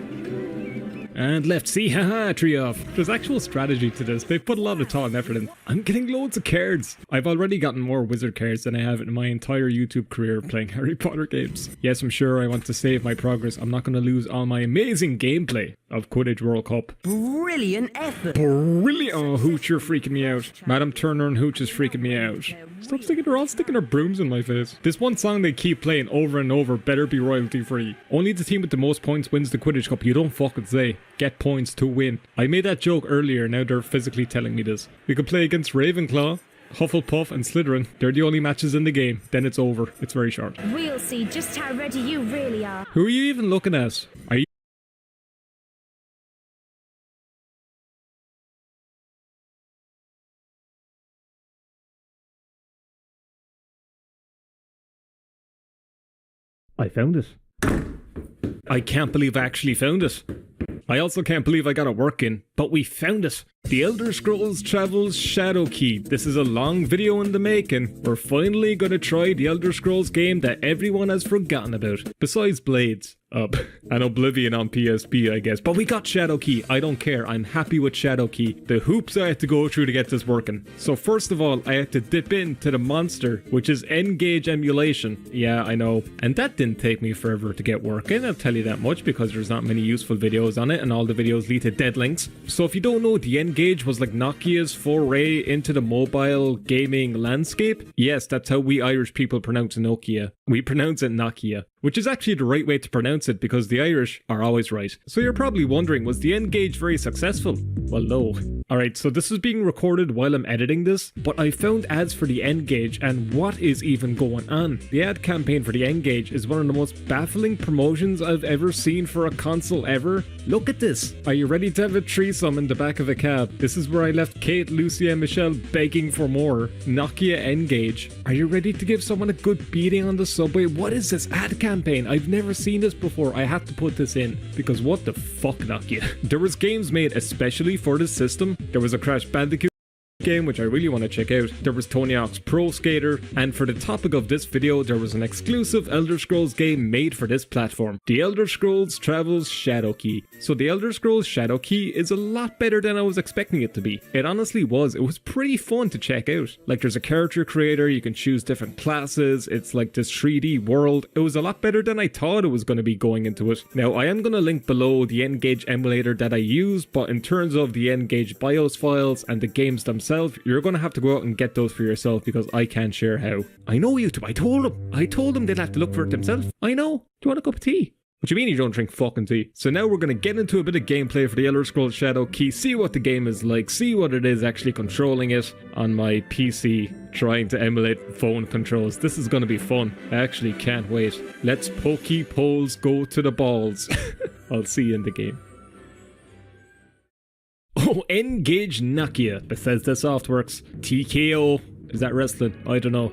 And left, see, haha, tree off. There's actual strategy to this. They've put a lot of thought and effort in. I'm getting loads of cards. I've already gotten more wizard cards than I have in my entire YouTube career playing Harry Potter games. Yes, I'm sure I want to save my progress. I'm not going to lose all my amazing gameplay of Quidditch World Cup. Brilliant effort. Brilliant. Oh, Hooch, you're freaking me out. Madam Turner and Hooch is freaking me out. Stop sticking, they're all sticking their brooms in my face. This one song they keep playing over and over better be royalty free. Only the team with the most points wins the Quidditch Cup. You don't fucking say. Get points to win. I made that joke earlier, now they're physically telling me this. We could play against Ravenclaw, Hufflepuff and Slytherin. They're the only matches in the game. Then it's over. It's very short. We'll see just how ready you really are. Who are you even looking at? Are you... I found it. I can't believe I actually found it. I also can't believe I got it working, but we found it. The Elder Scrolls Travels Shadowkey. This is a long video in the making. We're finally gonna try the Elder Scrolls game that everyone has forgotten about. Besides Blades. And Oblivion on PSP, I guess. But we got Shadowkey. I don't care. I'm happy with Shadowkey. The hoops I had to go through to get this working. So first of all, I had to dip into the monster, which is N-Gage emulation. Yeah, I know. And that didn't take me forever to get working. I'll tell you that much because there's not many useful videos on it and all the videos lead to dead links. So if you don't know, the N-Gage was like Nokia's foray into the mobile gaming landscape. Yes, that's how we Irish people pronounce Nokia. We pronounce it Nokia, which is actually the right way to pronounce it because the Irish are always right. So you're probably wondering, was the N-Gage very successful? Well, no. Alright, so this is being recorded while I'm editing this, but I found ads for the N-Gage and what is even going on? The ad campaign for the N-Gage is one of the most baffling promotions I've ever seen for a console ever. Look at this. Are you ready to have a threesome in the back of a cab? This is where I left Kate, Lucia and Michelle begging for more. Nokia N-Gage. Are you ready to give someone a good beating on the subway? What is this ad campaign? I've never seen this before. I had to put this in because what the fuck, Nokia? There was games made especially for this system. There was a Crash Bandicoot game which I really want to check out. There was Tony Hawk's Pro Skater, and for the topic of this video there was an exclusive Elder Scrolls game made for this platform, The Elder Scrolls Travels Shadowkey. So The Elder Scrolls Shadowkey is a lot better than I was expecting it to be. It honestly was. It was pretty fun to check out. Like there's a character creator, you can choose different classes, it's like this 3D world. It was a lot better than I thought it was going to be going into it. Now I am going to link below the N-Gage emulator that I used, but in terms of the N-Gage BIOS files and the games themselves, you're going to have to go out and get those for yourself because I can't share how. I know YouTube, I told them they'd have to look for it themselves. I know. Do you want a cup of tea? What do you mean you don't drink fucking tea? So now we're going to get into a bit of gameplay for the Elder Scrolls Shadowkey, see what the game is like, see what it is actually controlling it on my PC, trying to emulate phone controls. This is going to be fun. I actually can't wait. Let's pokey poles go to the balls. I'll see you in the game. Oh, N-Gage Nokia. Bethesda Softworks. TKO. Is that wrestling? I don't know.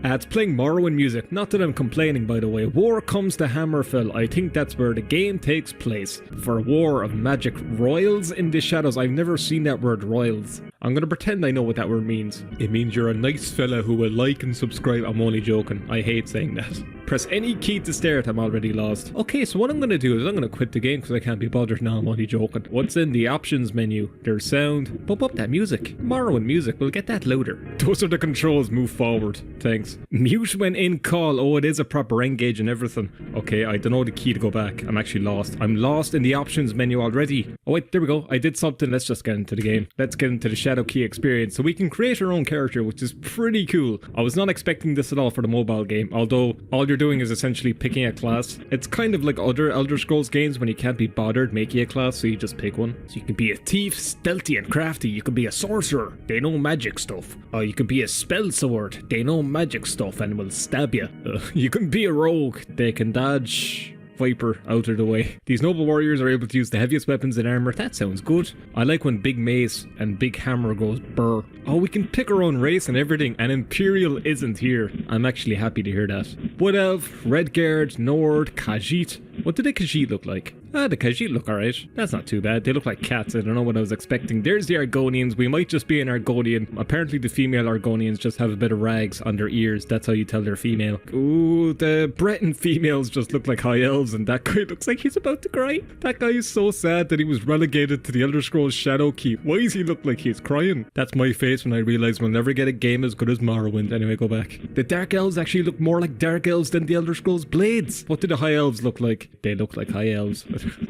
It's playing Morrowind music. Not that I'm complaining, by the way. War comes to Hammerfell. I think that's where the game takes place. For War of Magic. Royals in the Shadows. I've never seen that word, royals. I'm gonna pretend I know what that word means. It means you're a nice fella who will like and subscribe. I'm only joking. I hate saying that. Press any key to start. I'm already lost. Okay, so what I'm gonna do is I'm gonna quit the game because I can't be bothered now. I'm only joking. What's in the options menu? There's sound. Bump up that music. Morrowind music. We'll get that louder. Those are the controls. Move forward. Thanks. Mute when in call. Oh, it is a proper N-Gage and everything. Okay, I don't know the key to go back. I'm actually lost. I'm lost in the options menu already. Oh wait, there we go. I did something. Let's just get into the game. Let's get into the Shadowkey experience. So we can create our own character, which is pretty cool. I was not expecting this at all for the mobile game, although all you're doing is essentially picking a class. It's kind of like other Elder Scrolls games when you can't be bothered making a class, so you just pick one. So you can be a thief, stealthy and crafty. You can be a sorcerer. They know magic stuff. Or you can be a spell sword. They know magic stuff and will stab you. You can be a rogue. They can dodge Viper out of the way. These noble warriors are able to use the heaviest weapons and armor. That sounds good. I like when big mace and big hammer goes burr. Oh, we can pick our own race and everything, and Imperial isn't here. I'm actually happy to hear that. Wood Elf, Redguard, Nord, Khajiit. What do the Khajiit look like? Ah, the Khajiit look alright. That's not too bad. They look like cats. I don't know what I was expecting. There's the Argonians. We might just be an Argonian. Apparently the female Argonians just have a bit of rags on their ears. That's how you tell they're female. Ooh, the Breton females just look like high elves, and that guy looks like he's about to cry. That guy is so sad that he was relegated to the Elder Scrolls Shadowkeep. Why does he look like he's crying? That's my face when I realise we'll never get a game as good as Morrowind. Anyway, go back. The Dark Elves actually look more like Dark Elves than the Elder Scrolls Blades. What do the High Elves look like? They look like High Elves.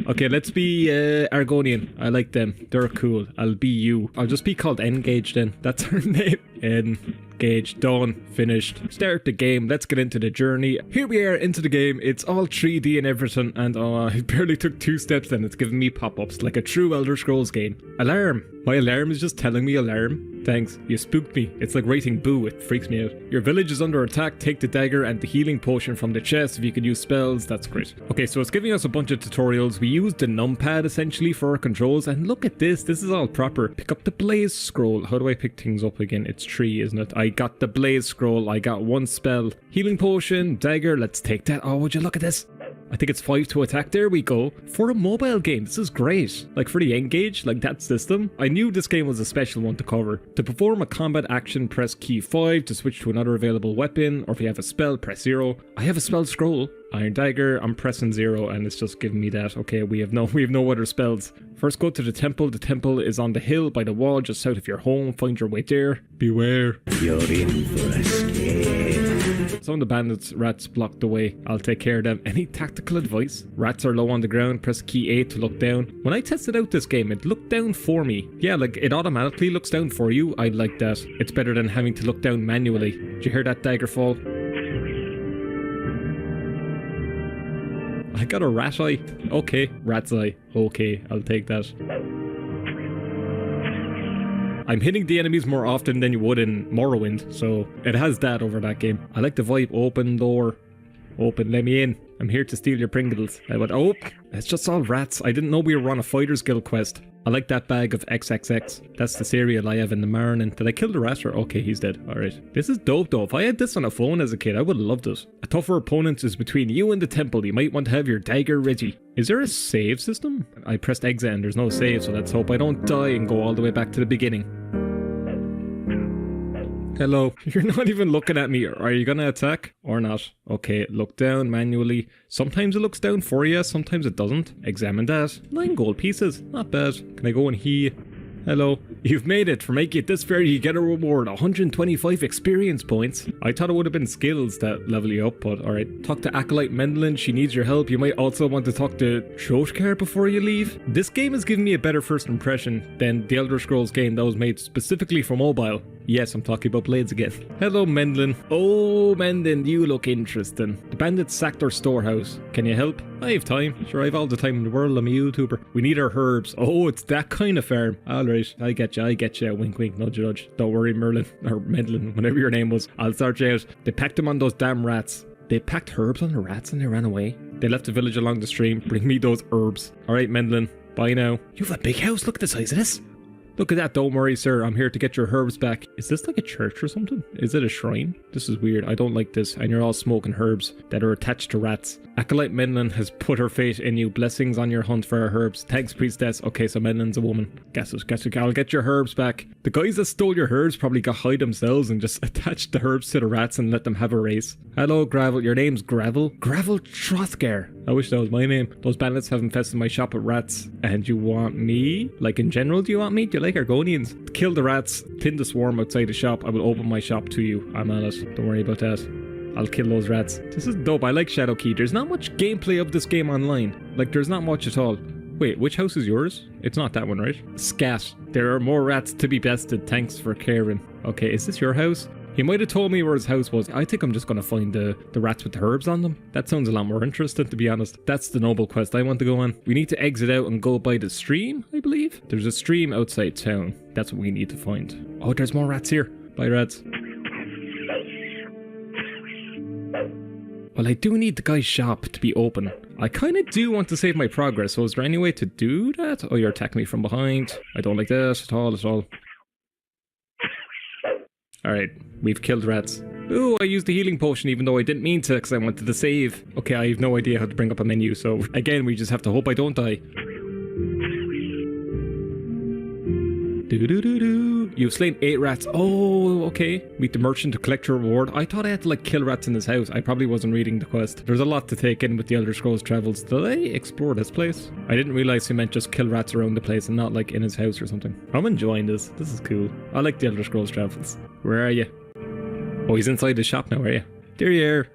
Okay, let's be Argonian. I like them. They're cool. I'll be you. I'll just be called Engage then. That's her name. Engage. Done. Finished. Start the game. Let's get into the journey. Here we are into the game. It's all 3D and everything, and it barely took 2 steps and it's giving me pop-ups like a true Elder Scrolls game. Alarm. My alarm is just telling me alarm. Thanks. You spooked me. It's like writing boo. It freaks me out. Your village is under attack. Take the dagger and the healing potion from the chest. If you could use spells, that's great. Okay, so it's giving us a bunch of tutorials. We used the numpad essentially for our controls, and look at this. This is all proper. Pick up the blaze scroll. How do I pick things up again? It's 3, isn't it? I got the blaze scroll. I got 1 spell. Healing potion, dagger. Let's take that. Oh, would you look at this? I think it's 5 to attack. There we go. For a mobile game, this is great. Like for the Engage, like that system. I knew this game was a special one to cover. To perform a combat action, press key 5 to switch to another available weapon, or if you have a spell, press 0. I have a spell scroll. Iron Dagger, I'm pressing 0 and it's just giving me that. Okay, we have no other spells. First go to the temple. The temple is on the hill by the wall just south of your home. Find your way there. Beware. You're in for a scare. Some of the bandits, rats blocked the way. I'll take care of them. Any tactical advice? Rats are low on the ground. Press key 8 to look down. When I tested out this game, it looked down for me. Yeah, like it automatically looks down for you. I like that. It's better than having to look down manually. Did you hear that dagger fall? I got a rat eye. Okay, rat's eye. Okay, I'll take that. I'm hitting the enemies more often than you would in Morrowind, so it has that over that game. I like the vibe. Open door. Open, let me in. I'm here to steal your Pringles. I went, oh, it's just all rats. I didn't know we were on a Fighters Guild quest. I like that bag of XXX. That's the cereal I have in the Marinin. Did I kill the rat? Or okay, he's dead. Alright. This is dope though. If I had this on a phone as a kid, I would have loved it. A tougher opponent is between you and the temple. You might want to have your dagger ready. Is there a save system? I pressed exit and there's no save, so let's hope I don't die and go all the way back to the beginning. Hello. You're not even looking at me. Are you gonna attack or not? Okay, look down manually. Sometimes it looks down for you, sometimes it doesn't. Examine that. 9 gold pieces. Not bad. Can I go in here? Hello. You've made it. For making it this far, you get a reward. 125 experience points. I thought it would have been skills that level you up, but alright. Talk to Acolyte Mendelin. She needs your help. You might also want to talk to Hrothgar before you leave. This game has given me a better first impression than the Elder Scrolls game that was made specifically for mobile. Yes, I'm talking about Blades again. Hello, Mendelin. Oh, Mendelin, you look interesting. The bandits sacked our storehouse. Can you help? I have time. Sure, I have all the time in the world. I'm a YouTuber. We need our herbs. Oh, it's that kind of farm. Alright, I get you. Wink, wink, nudge, nudge. Don't worry, Merlin. Or Mendelin, whatever your name was. I'll sort you out. They packed them on those damn rats. They packed herbs on the rats and they ran away. They left the village along the stream. Bring me those herbs. Alright, Mendelin. Bye now. You have a big house. Look at the size of this. Look at that, don't worry sir, I'm here to get your herbs back. Is this like a church or something? Is it a shrine? This is weird, I don't like this. And you're all smoking herbs that are attached to rats. Acolyte Mendelin has put her fate in you. Blessings on your hunt for our herbs. Thanks, priestess. Okay, so Mendelin's a woman. Guess it. I'll get your herbs back. The guys that stole your herbs probably got high themselves and just attached the herbs to the rats and let them have a race. Hello, Gravel. Your name's Gravel? Gravel Hrothgar. I wish that was my name. Those bandits have infested my shop with rats. And you want me? Like in general, do you want me? Do you like Argonians? Kill the rats, thin the swarm outside the shop. I will open my shop to you. I'm on it. Don't worry about that. I'll kill those rats. This is dope. I like Shadowkeep. There's not much gameplay of this game online. Like, there's not much at all. Wait, which house is yours? It's not that one, right? Scat. There are more rats to be bested. Thanks for caring. Okay, is this your house? He might have told me where his house was. I think I'm just going to find the rats with the herbs on them. That sounds a lot more interesting, to be honest. That's the noble quest I want to go on. We need to exit out and go by the stream, I believe. There's a stream outside town. That's what we need to find. Oh, there's more rats here. Bye, rats. Well, I do need the guy's shop to be open. I kind of do want to save my progress, so is there any way to do that? Oh, you're attacking me from behind. I don't like that at all, Alright, we've killed rats. Ooh, I used the healing potion even though I didn't mean to because I wanted to save. Okay, I have no idea how to bring up a menu, so again, we just have to hope I don't die. You've slain 8 rats. Oh, okay. Meet the merchant to collect your reward. I thought I had to like kill rats in his house. I probably wasn't reading the quest. There's a lot to take in with the Elder Scrolls Travels. Did I explore this place? I didn't realize he meant just kill rats around the place and not like in his house or something. I'm enjoying this. This is cool. I like the Elder Scrolls Travels. Where are you? Oh, he's inside the shop now, are you? There you are.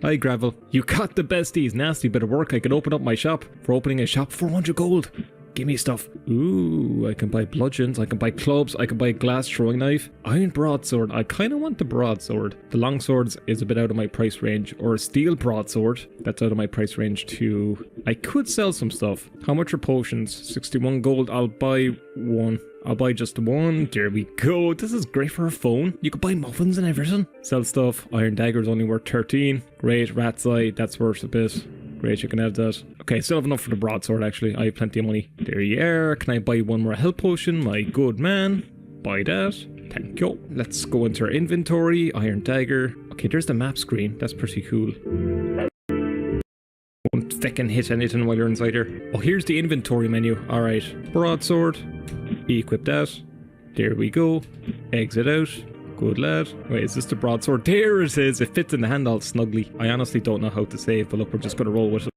Hi, Gravel. You got the besties. Nasty bit of work. I could open up my shop. For opening a shop, 400 gold. Give me stuff. Ooh, I can buy bludgeons, I can buy clubs, I can buy a glass throwing knife. Iron broadsword, I kind of want the broadsword. The longswords is a bit out of my price range. Or a steel broadsword, that's out of my price range too. I could sell some stuff. How much are potions? 61 gold, I'll buy one. I'll buy just one. There we go. This is great for a phone. You could buy muffins and everything. Sell stuff. Iron dagger's only worth 13. Great. Rat's eye, that's worth a bit. Great, you can have that. Okay, still have enough for the broadsword actually. I have plenty of money. There you are. Can I buy one more health potion? My good man. Buy that. Thank you. Let's go into our inventory. Iron dagger. Okay, there's the map screen. That's pretty cool. Won't feckin' hit anything while you're inside here. Oh, here's the inventory menu. Alright. Broadsword. Equip that. There we go. Exit out. Good lad. Wait, is this the broadsword? There it is. It fits in the hand all snugly. I honestly don't know how to save, but look, we're just gonna roll with